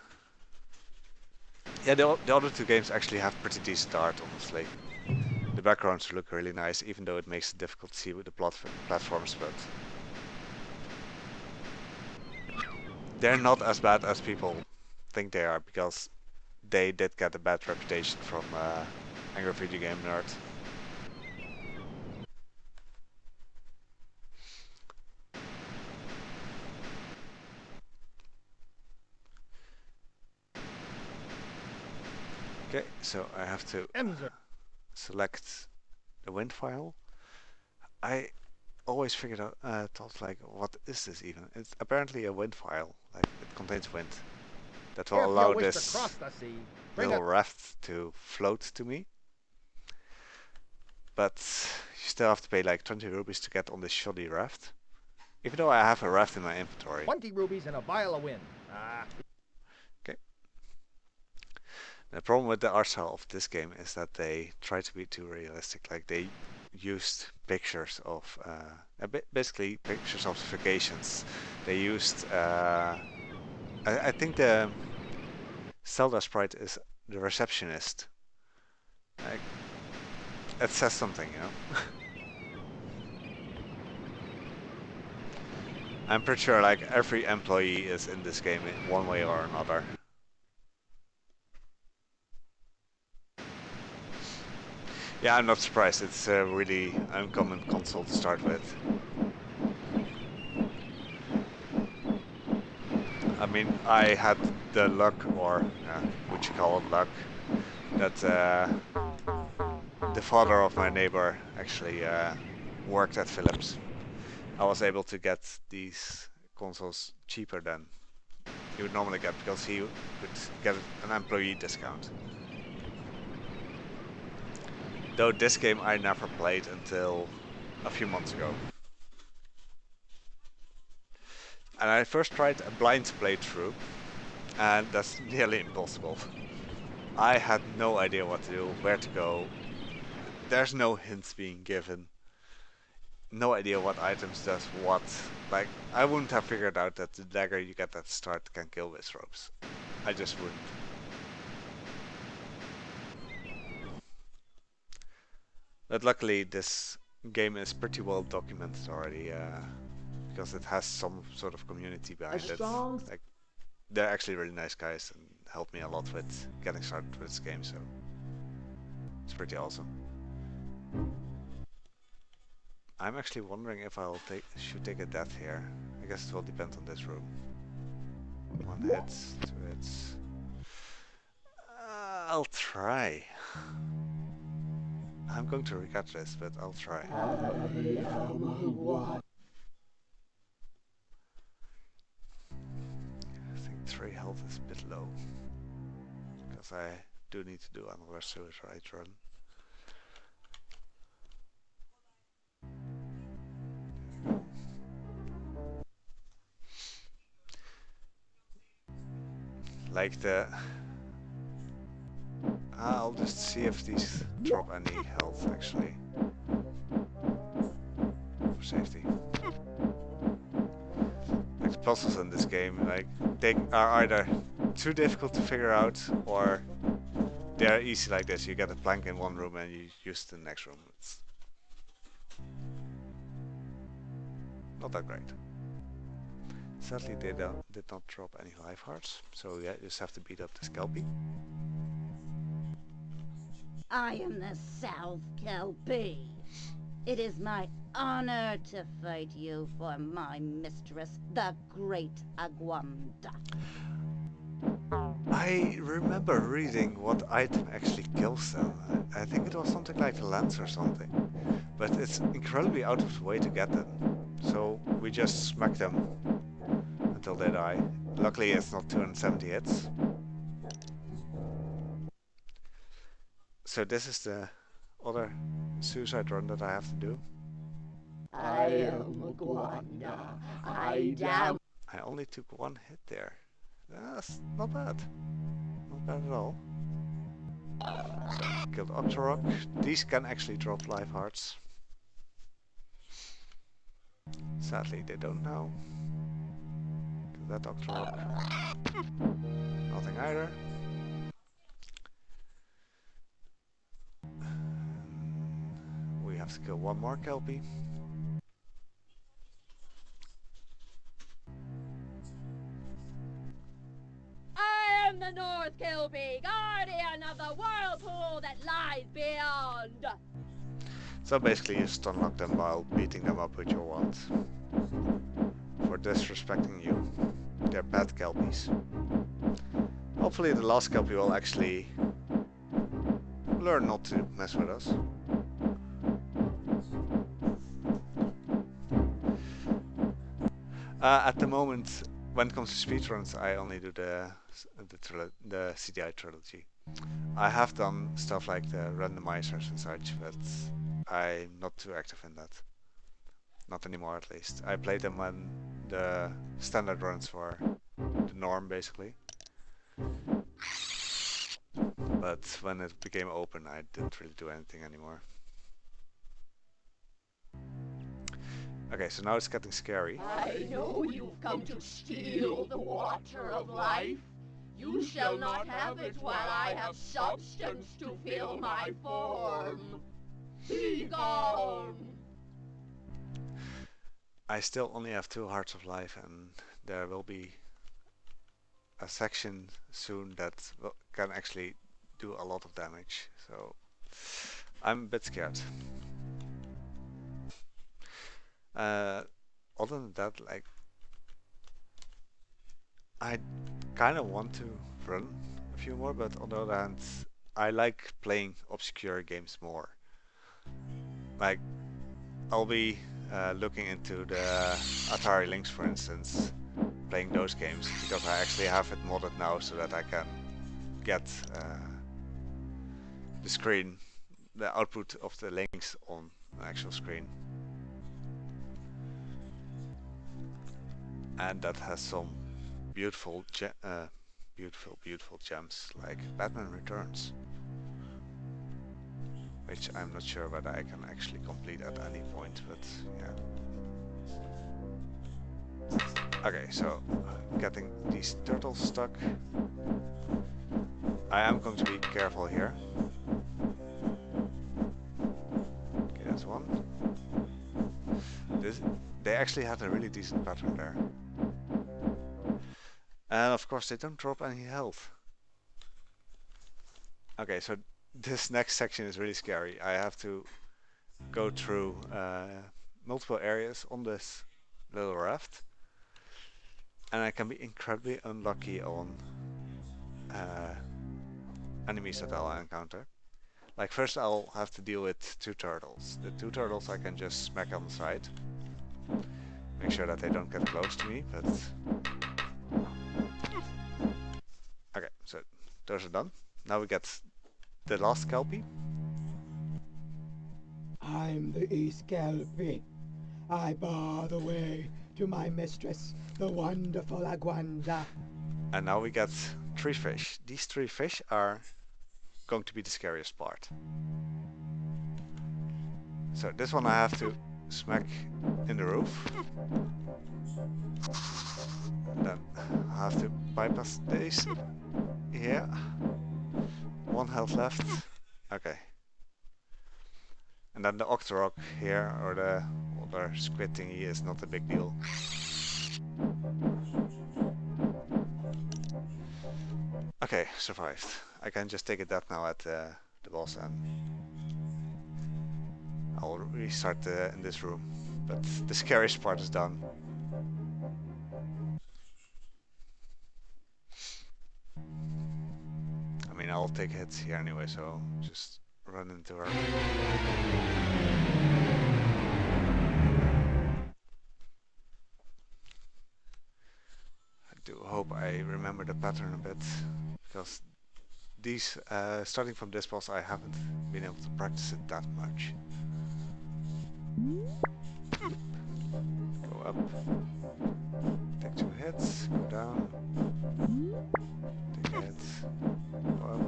Yeah, the other 2 games actually have pretty decent art, honestly. The backgrounds look really nice, even though it makes it difficult to see with the platforms, but... They're not as bad as people think they are, because they did get a bad reputation from Angry Video Game Nerd. Okay, so I have to select the wind file. I always figured out, thought like, what is this even? It's apparently a wind file, like it contains wind. That will allow this little raft to float to me. But you still have to pay like 20 rupees to get on this shoddy raft. Even though I have a raft in my inventory. 20 rupees and a vial of wind. Okay. The problem with the art style of this game is that they try to be too realistic. Like they used pictures of, basically pictures of vacations. They used, I think the Zelda sprite is the receptionist. Like, it says something, you know. I'm pretty sure like every employee is in this game in one way or another. Yeah, I'm not surprised. It's a really uncommon console to start with. I mean, I had the luck, or what you call it, luck, that the father of my neighbor actually worked at Philips. I was able to get these consoles cheaper than you would normally get because he could get an employee discount. Though this game I never played until a few months ago. And I first tried a blind playthrough, and that's nearly impossible. I had no idea what to do, where to go. There's no hints being given. No idea what items does what. Like, I wouldn't have figured out that the dagger you get at the start can kill with ropes. I just wouldn't. But luckily this game is pretty well documented already, because it has some sort of community behind it. Like, they're actually really nice guys and helped me a lot with getting started with this game, so it's pretty awesome. I'm actually wondering if should take a death here. I guess it will depend on this room. 1 hit, 2 hits. I'll try. I'm going to regret this, but I'll try. I think 3 health is a bit low, because I do need to do another suicide run. Like the... I'll just see if these drop any health actually. For safety. Like the puzzles in this game, like they are either too difficult to figure out or they're easy like this. You get a plank in one room and you use it in the next room. It's not that great. Sadly they did not drop any life hearts, so yeah, you just have to beat up the Kelpie. I am the South Kelpie. It is my honor to fight you for my mistress, the Great Agwanda. I remember reading what item actually kills them. I think it was something like a lance or something. But it's incredibly out of the way to get them. So we just smack them until they die. Luckily it's not 270 hits. So this is the other suicide run that I have to do. I am Agwanda. I doubt. I only took 1 hit there. That's not bad. Not bad at all. So, killed Octorok. These can actually drop life hearts. Sadly, they don't now. Kill that Octorok. Nothing either. We have to kill 1 more Kelpie. I am the North Kelpie, guardian of the whirlpool that lies beyond. So basically you stun lock them while beating them up with your wand. For disrespecting you. They're bad Kelpies. Hopefully the last Kelpie will actually learn not to mess with us. At the moment, when it comes to speedruns, I only do the CDI trilogy. I have done stuff like the randomizers and such, but I'm not too active in that. Not anymore, at least. I played them when the standard runs were the norm, basically. but when it became open I didn't really do anything anymore. Okay, so now it's getting scary. I know you've come to steal the water of life. You shall not have it while I have substance to fill my form. Be gone! I still only have 2 hearts of life, and there will be a section soon that can actually do a lot of damage, so I'm a bit scared. Other than that, like, I kind of want to run a few more, but on the other hand, I like playing obscure games more. Like, I'll be looking into the Atari Lynx, for instance, playing those games, because I actually have it modded now so that I can get the screen, the output of the Lynx on an actual screen. And that has some beautiful gems like Batman Returns, which I'm not sure whether I can actually complete at any point, but yeah. Okay, so getting these turtles stuck. I am going to be careful here. Okay, that's one. They actually had a really decent pattern there. And of course they don't drop any health. Okay, so this next section is really scary. I have to go through multiple areas on this little raft. And I can be incredibly unlucky on enemies that I'll encounter. Like, first I'll have to deal with 2 turtles. The 2 turtles I can just smack on the side. Make sure that they don't get close to me, but... Okay, so those are done. Now we get the last Kelpie. I'm the East Kelpie. I bar the way to my mistress, the wonderful Agwanda. And now we get 3 fish. These 3 fish are going to be the scariest part. So this one I have to smack in the roof. Then I have to bypass this. Yeah. 1 health left. Okay. And then the Octorok here, or the other squid thingy, is not a big deal. Okay, survived. I can just take a death now at the boss and I'll restart in this room. But the scariest part is done. I mean, I'll take hits here anyway, so just run into her. I do hope I remember the pattern a bit, because these, starting from this boss, I haven't been able to practice it that much. Go up, take 2 hits, go down, take a hit, go up,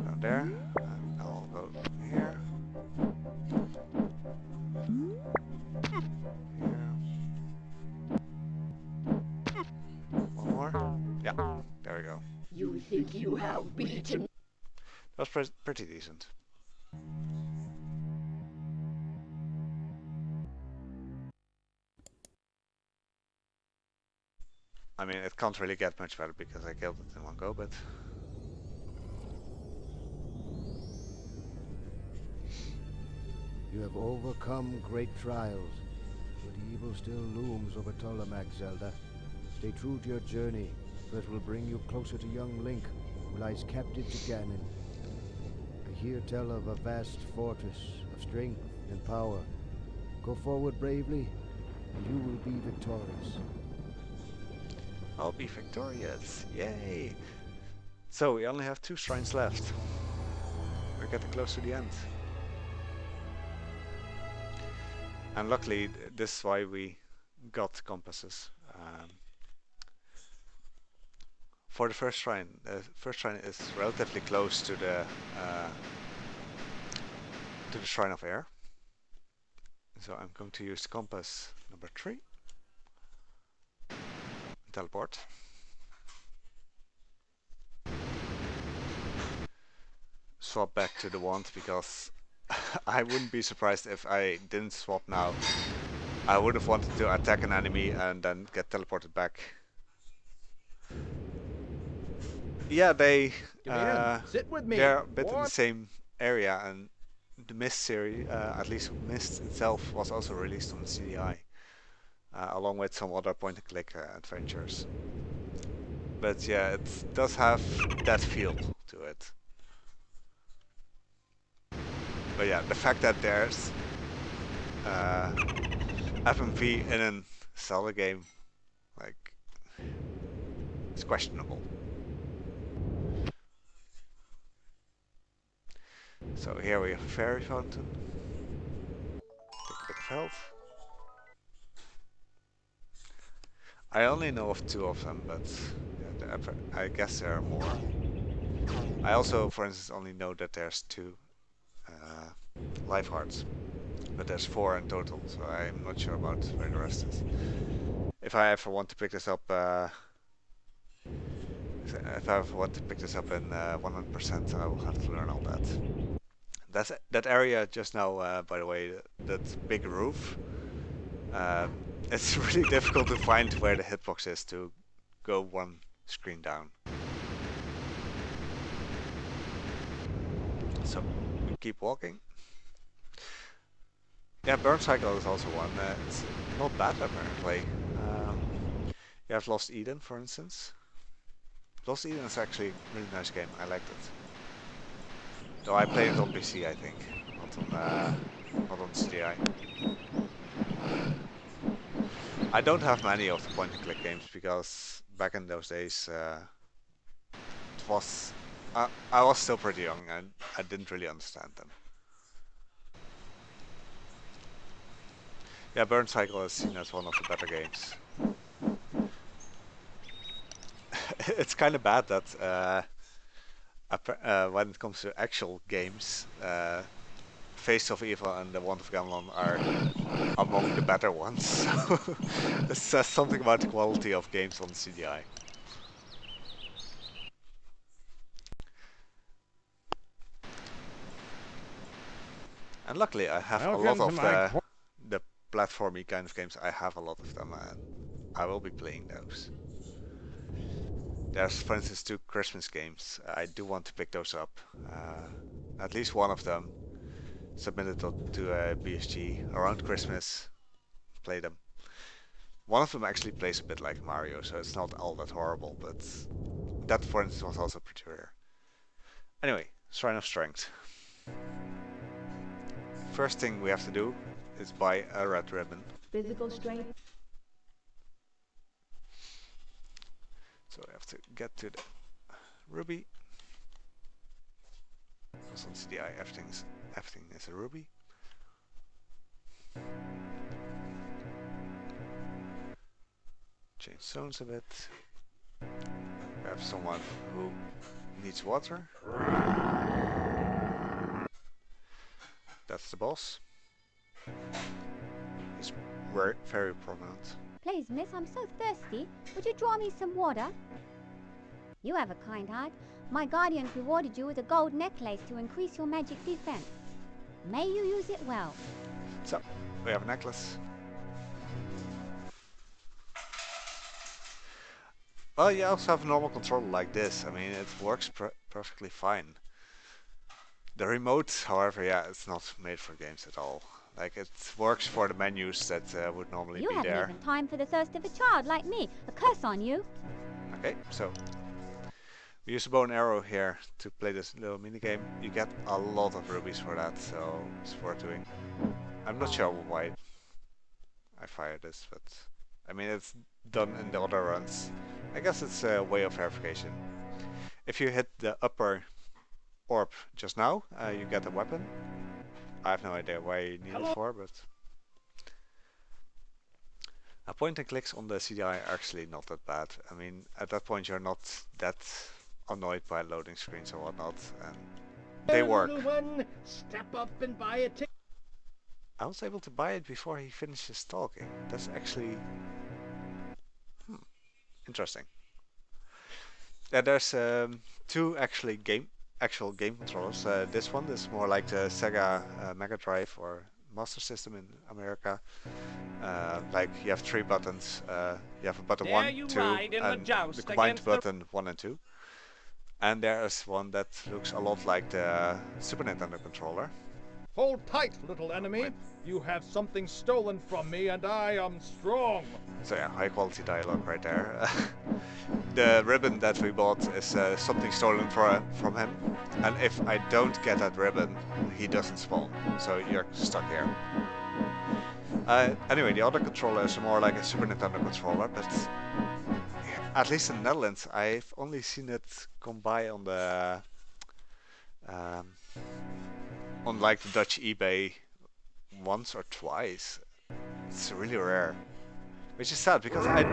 down there, and I'll go here, here, one more, yeah, there we go. You think you have beaten? That was pretty decent. I mean, it can't really get much better because I killed it in one go, but... You have overcome great trials, but evil still looms over Tolamac, Zelda. Stay true to your journey, for it will bring you closer to young Link, who lies captive to Ganon. I hear tell of a vast fortress of strength and power. Go forward bravely, and you will be victorious. I'll be victorious, yay! So we only have 2 shrines left. We're getting close to the end. And luckily, this is why we got compasses. for the first shrine is relatively close to the Shrine of Air. So I'm going to use the compass number 3. Teleport. Swap back to the wand because I wouldn't be surprised if I didn't swap now. I would have wanted to attack an enemy and then get teleported back. Yeah, Sit with me. they're a bit in the same area, and the Myst series, at least Myst itself, was also released on the CDI, along with some other point-and-click adventures. But yeah, it does have that feel to it. But yeah, the fact that there's FMV in a Zelda game, like, it's questionable. So here we have a fairy fountain. Take a bit of health. I only know of 2 of them, but yeah, I guess there are more. I also, for instance, only know that there's 2 life hearts, but there's 4 in total, so I'm not sure about where the rest is. If I ever want to pick this up, in 100%, I will have to learn all that. That area just now, by the way, that big roof, it's really difficult to find where the hitbox is to go 1 screen down. So, we keep walking. Yeah, Burn Cycle is also one. It's not bad apparently. You have Lost Eden, for instance. Lost Eden is actually a really nice game. I liked it. Though I played it on PC, I think, not on CDI. I don't have many of the point-and-click games because back in those days, it was I was still pretty young and I didn't really understand them. Yeah, Burn Cycle is seen as one of the better games. It's kind of bad that when it comes to actual games, Face of Evil and the Wand of Gamelon are among the better ones. So this says something about the quality of games on CDI. And luckily I have a lot of the platformy kind of games. I have a lot of them and I will be playing those. There's, for instance, 2 Christmas games. I do want to pick those up. At least one of them. Submitted to BSG around Christmas. Play them. One of them actually plays a bit like Mario, so it's not all that horrible, but that, for instance, was also pretty rare. Anyway, Shrine of Strength. First thing we have to do is buy a red ribbon. Physical strength. So we have to get to the ruby. Because on CDI everything is a ruby. Change zones a bit. We have someone who needs water. That's the boss. He's very prominent. Please, miss, I'm so thirsty. Would you draw me some water? You have a kind heart. My guardians rewarded you with a gold necklace to increase your magic defense. May you use it well. So, we have a necklace. Well, you also have a normal controller like this. I mean, it works perfectly fine. The remote, however, yeah, it's not made for games at all. Like, it works for the menus that would normally be there. You haven't even time for the thirst of a child like me. A curse on you. Okay, so we use a bow and arrow here to play this little minigame. You get a lot of rubies for that, so it's worth doing. I'm not sure why I fired this, but I mean, it's done in the other runs. I guess it's a way of verification. If you hit the upper orb just now, you get a weapon. I have no idea why you need it for, but point and clicks on the CDI are actually not that bad. I mean, at that point you're not that annoyed by loading screens or whatnot, and they work. Little one, step up and buy a ticket. I was able to buy it before he finishes talking. That's actually interesting. Yeah, there's two actual game controllers. This one is more like the Sega Mega Drive or Master System in America. Like you have 3 buttons. You have a button 1, 2, and the combined button 1 and 2. And there is one that looks a lot like the Super Nintendo controller. Hold tight, little enemy. You have something stolen from me, and I am strong. So yeah, high quality dialogue right there. The ribbon that we bought is something stolen from him. And if I don't get that ribbon, he doesn't spawn. So you're stuck here. Anyway, the other controller is more like a Super Nintendo controller, but at least in the Netherlands, I've only seen it come by on the on like the Dutch eBay once or twice. It's really rare, which is sad because I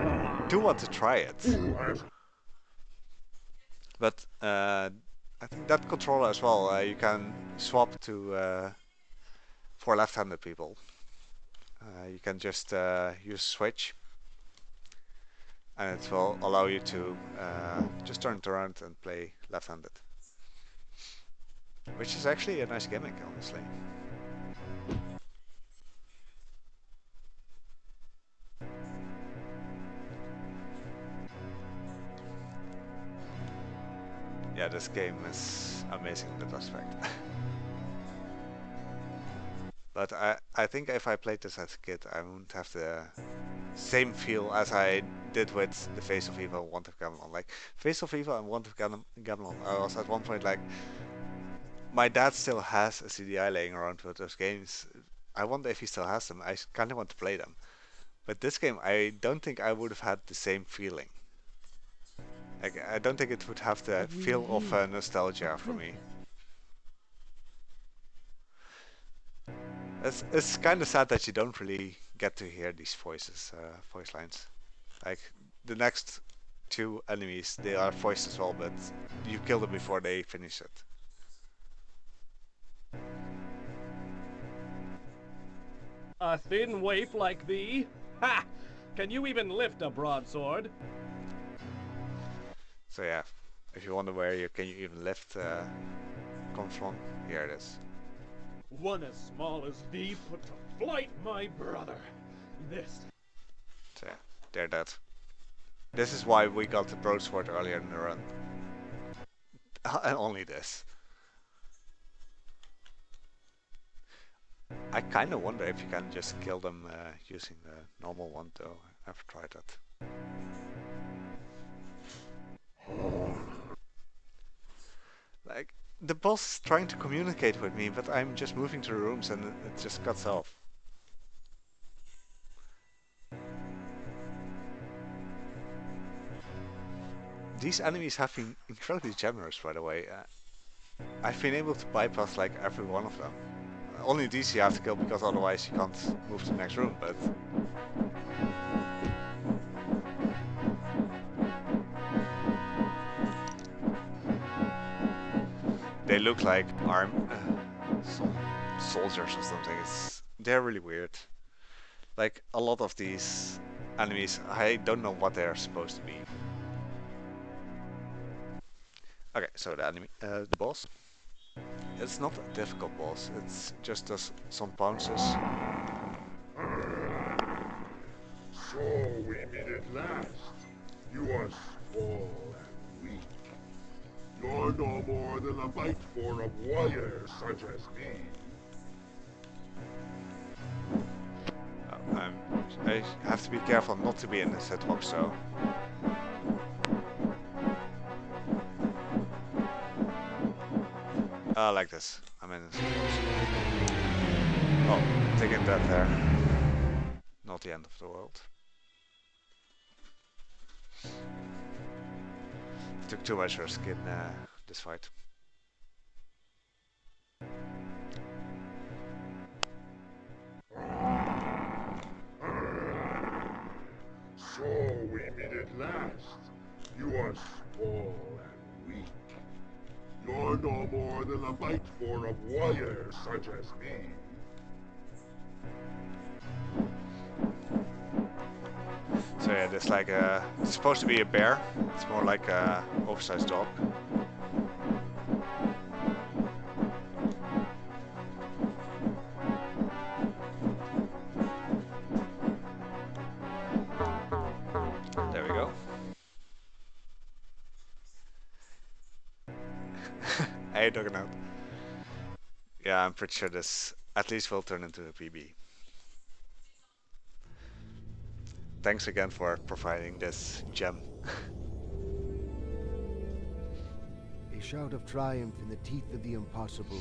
do want to try it. But I think that controller as well, you can swap to for left-handed people. You can just use switch, and it will allow you to just turn it around and play left-handed, which is actually a nice gimmick, honestly. Yeah, this game is amazing in that aspect. But I think if I played this as a kid, I wouldn't have the same feel as I did with the Face of Evil and Want of Gamelon. Like, Face of Evil and Want of Gamelon, I was at one point like, my dad still has a CDI laying around with those games. I wonder if he still has them. I kind of want to play them. But this game, I don't think I would have had the same feeling. Like, I don't think it would have the feel of nostalgia for me. It's kind of sad that you don't really get to hear these voice lines. Like, the next 2 enemies, they are voiced as well, but you kill them before they finish it. A thin waif like thee? Ha! Can you even lift a broadsword? So yeah, if you wonder where can you even lift comes from, here it is. One as small as thee put to flight my brother. This. So yeah, they're dead. This is why we got the broadsword earlier in the run. And only this. I kind of wonder if you can just kill them using the normal one, though. I've never tried that. Like, the boss is trying to communicate with me, but I'm just moving to the rooms and it just cuts off. These enemies have been incredibly generous, by the way. I've been able to bypass like every one of them. Only these you have to kill because otherwise you can't move to the next room, but... They look like soldiers or something. They're really weird. Like, a lot of these enemies, I don't know what they're supposed to be. Okay, so the boss. It's not a difficult boss, it's just does some bounces. So we meet at last. You are small and weak. You're no more than a bite for a warrior such as me. I have to be careful not to be in this hitbox, though. Like this. I'm in this. Oh, taking that there. Not the end of the world. Took too much risk in this fight. So we meet at last. You are small and weak. You're no more than a bite for of warriors such as me. So yeah, there's like a... It's supposed to be a bear. It's more like a oversized dog. There we go. Hey, Duggernout. Yeah, I'm pretty sure this at least will turn into a PB. Thanks again for providing this gem. A shout of triumph in the teeth of the impossible.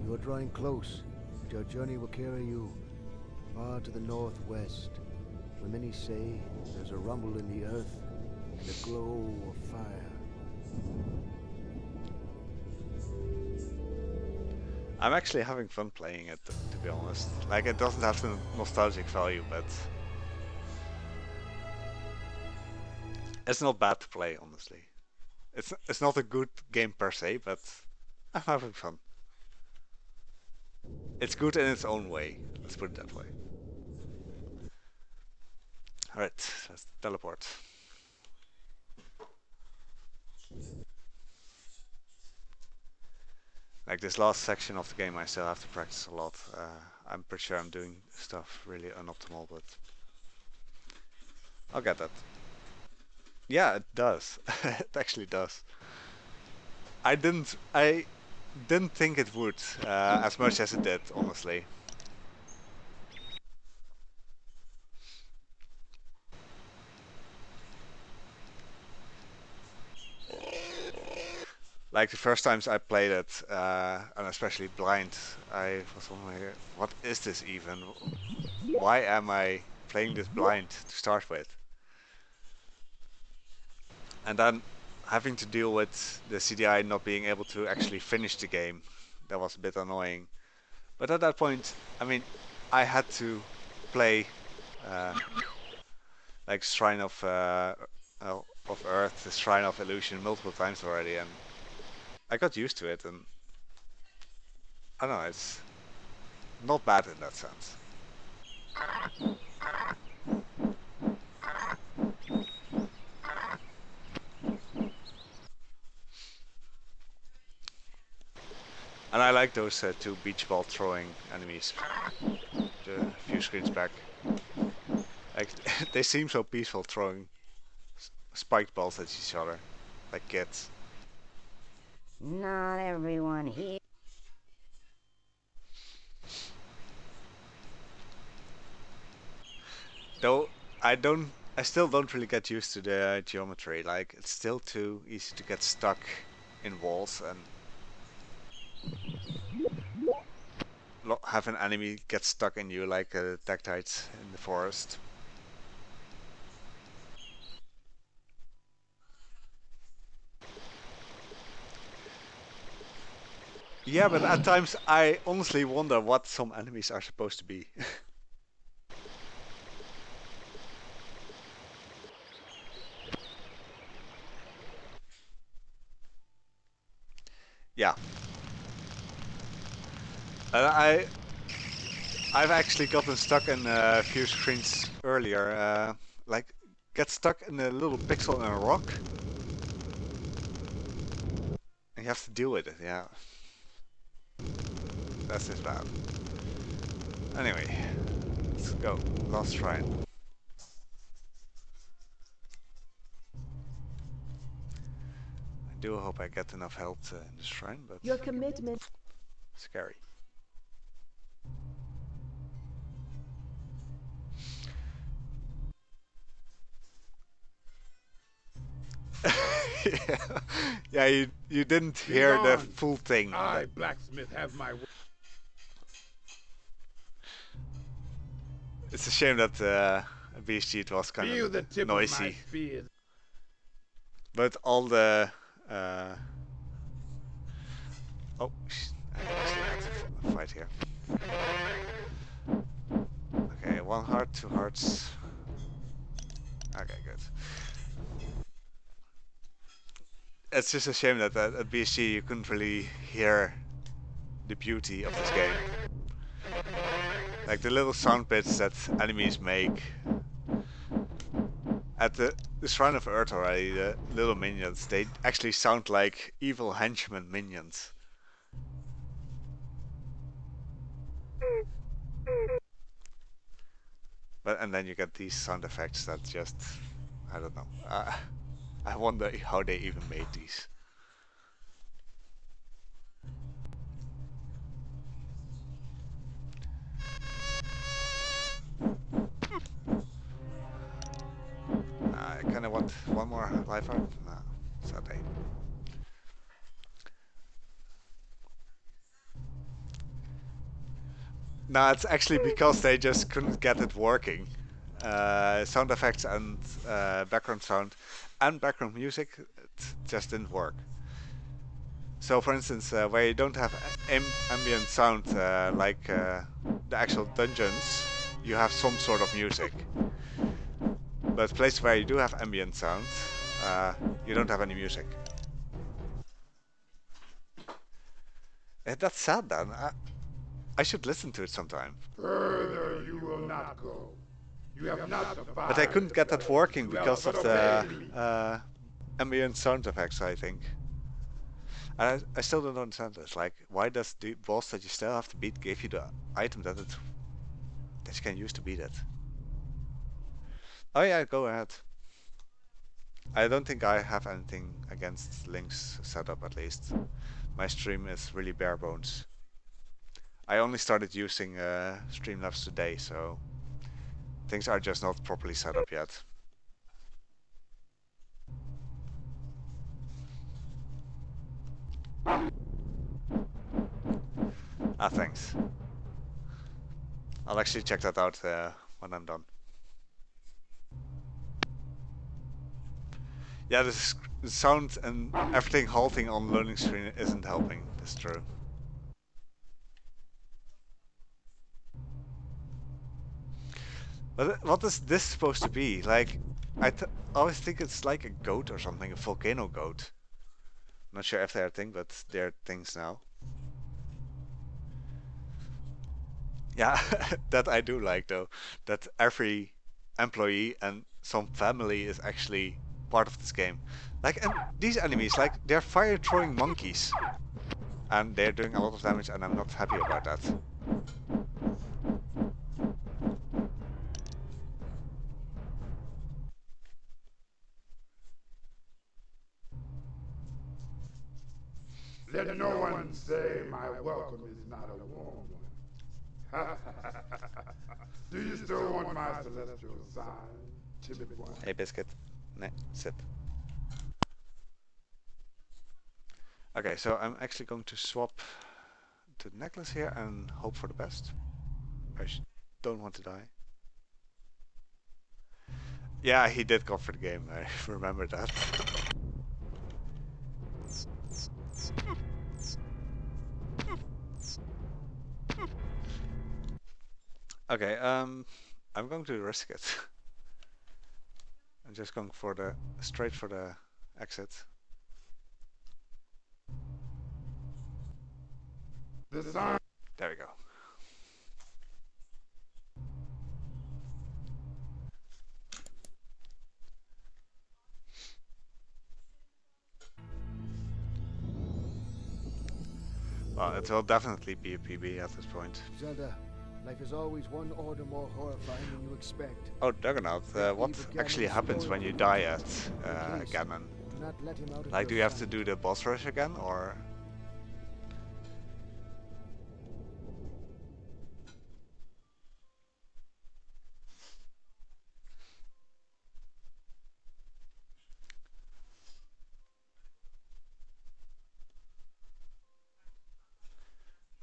You are drawing close, but your journey will carry you far to the northwest, where many say there's a rumble in the earth and a glow of fire. I'm actually having fun playing it, to be honest. Like, it doesn't have the nostalgic value, but it's not bad to play, honestly. It's not a good game per se, but I'm having fun. It's good in its own way, let's put it that way. Alright, let's teleport. Like this last section of the game I still have to practice a lot. I'm pretty sure I'm doing stuff really unoptimal, but I'll get that. Yeah, it does. It actually does. I didn't think it would as much as it did, honestly. Like the first times I played it, and especially blind, I was wondering, what is this even? Why am I playing this blind to start with? And then having to deal with the CDI not being able to actually finish the game, that was a bit annoying. But at that point, I mean, I had to play like Shrine of Earth, the Shrine of Illusion multiple times already, and I got used to it, and I don't know, it's not bad in that sense. And I like those two beach ball throwing enemies, a few screens back. Like, they seem so peaceful throwing spiked balls at each other, like kids. Not everyone here. Though I still don't really get used to the geometry. Like, it's still too easy to get stuck in walls and have an enemy get stuck in you like Tactites in the forest. Yeah, but at times I honestly wonder what some enemies are supposed to be. Yeah. I've actually gotten stuck in a few screens earlier. Like, get stuck in a little pixel in a rock. And you have to deal with it, yeah. That's just bad. Anyway, let's go. Last shrine. I do hope I get enough health in the shrine, but Your commitment. Scary. Yeah, you didn't hear the full thing. I, blacksmith, have my... It's a shame that BSG it was kind of noisy. But all the... oh, I actually had to fight here. Okay, 1 heart, 2 hearts. Okay, good. It's just a shame that at BSG you couldn't really hear the beauty of this game. Like the little sound bits that enemies make. At the Shrine of Earth already, the little minions, they actually sound like evil henchmen minions. And then you get these sound effects that just, I don't know. I wonder how they even made these. I kind of want one more life art. No, sadly. No, it's actually because they just couldn't get it working. Sound effects and background sound and background music, it just didn't work. So for instance, where you don't have ambient sound, like the actual dungeons, you have some sort of music. But places where you do have ambient sound, you don't have any music. That's sad then. I should listen to it sometime. Further you will not go. You have not survived. But I couldn't get that working because of the ambient sound effects, I think. And I still don't understand this. Like, why does the boss that you still have to beat give you the item that you can use to beat it? Oh yeah, go ahead. I don't think I have anything against Link's setup, at least. My stream is really bare bones. I only started using Streamlabs today, so things are just not properly set up yet. Ah, thanks. I'll actually check that out when I'm done. Yeah, the sound and everything halting on loading screen isn't helping, that's true. But what is this supposed to be? Like, I always think it's like a goat or something, a volcano goat. Not sure if they're a thing, but they're things now. Yeah, that I do like though, that every employee and some family is actually part of this game. Like, and these enemies, like, they're fire-throwing monkeys. And they're doing a lot of damage and I'm not happy about that. Let no one say my welcome is not a warm one. Do you still want my celestial sign, timid one? Hey, Biscuit. Nee, sit. Okay, so I'm actually going to swap to the necklace here and hope for the best. I don't want to die. Yeah, he did go for the game, I remember that. Okay, I'm going to risk it. I'm just going for the straight for the exit. There we go. Well, it will definitely be a PB at this point. Zelda, life is always one order more horrifying than you expect. Oh, Juggernaut, what actually happens when you die at Ganon? Do not let him out of Like, do your you have to sight. do the boss rush again, or...?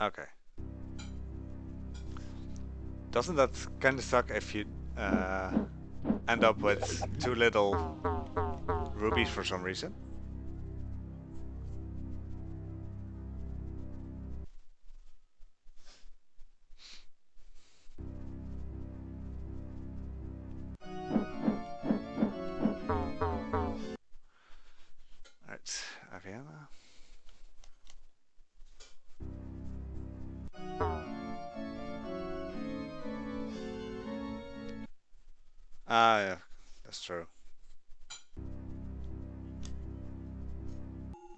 Okay. Doesn't that kind of suck if you end up with too little rubies for some reason? Ah, yeah, that's true.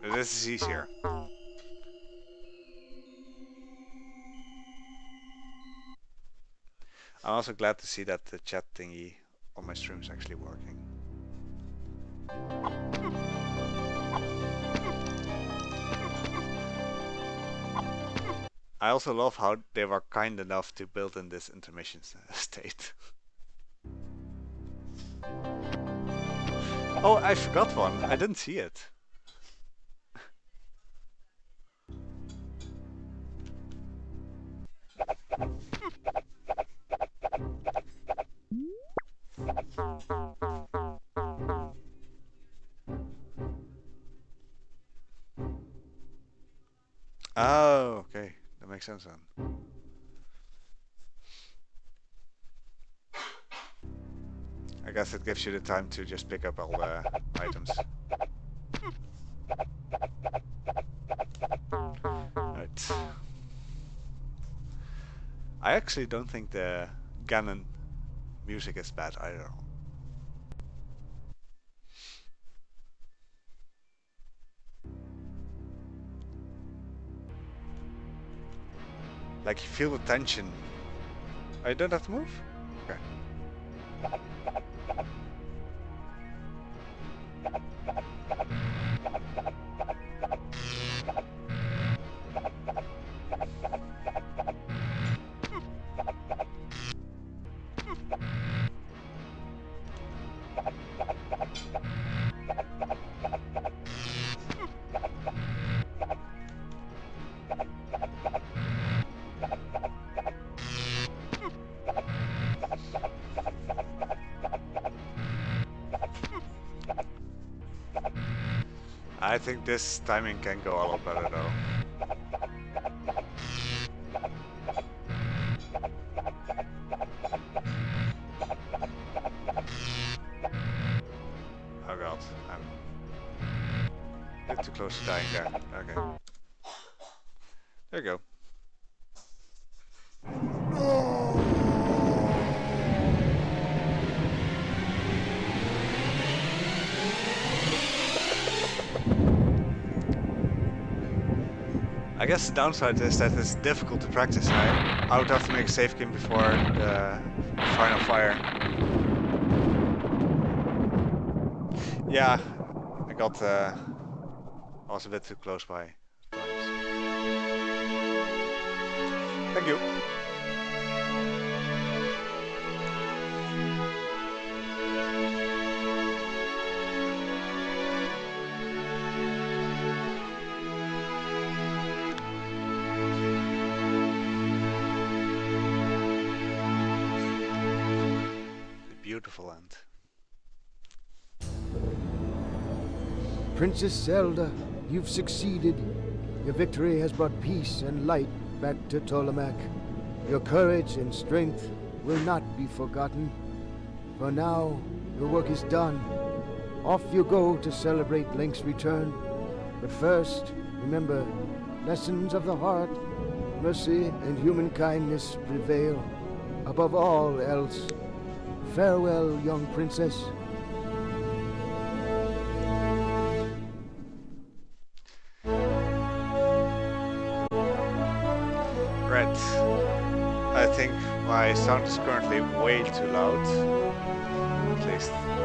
This is easier. I'm also glad to see that the chat thingy on my stream is actually working. I also love how they were kind enough to build in this intermission state. Oh, I forgot one. I didn't see it. Oh, okay. That makes sense then. I guess it gives you the time to just pick up all the items. Right. I actually don't think the Ganon music is bad either. Like you feel the tension. Oh, you don't have to move? Okay. I think this timing can go a lot better though. Oh god, I'm a bit too close to dying there. Okay. There you go. I guess the downside is that it's difficult to practice. I would have to make a save game before the final fire. Yeah, I was a bit too close by times. Thank you. Beautiful end. Princess Zelda, you've succeeded. Your victory has brought peace and light back to Tolamac. Your courage and strength will not be forgotten. For now, your work is done. Off you go to celebrate Link's return. But first, remember, lessons of the heart, mercy and human kindness prevail. Above all else, farewell, young princess. Right. I think my sound is currently way too loud. At least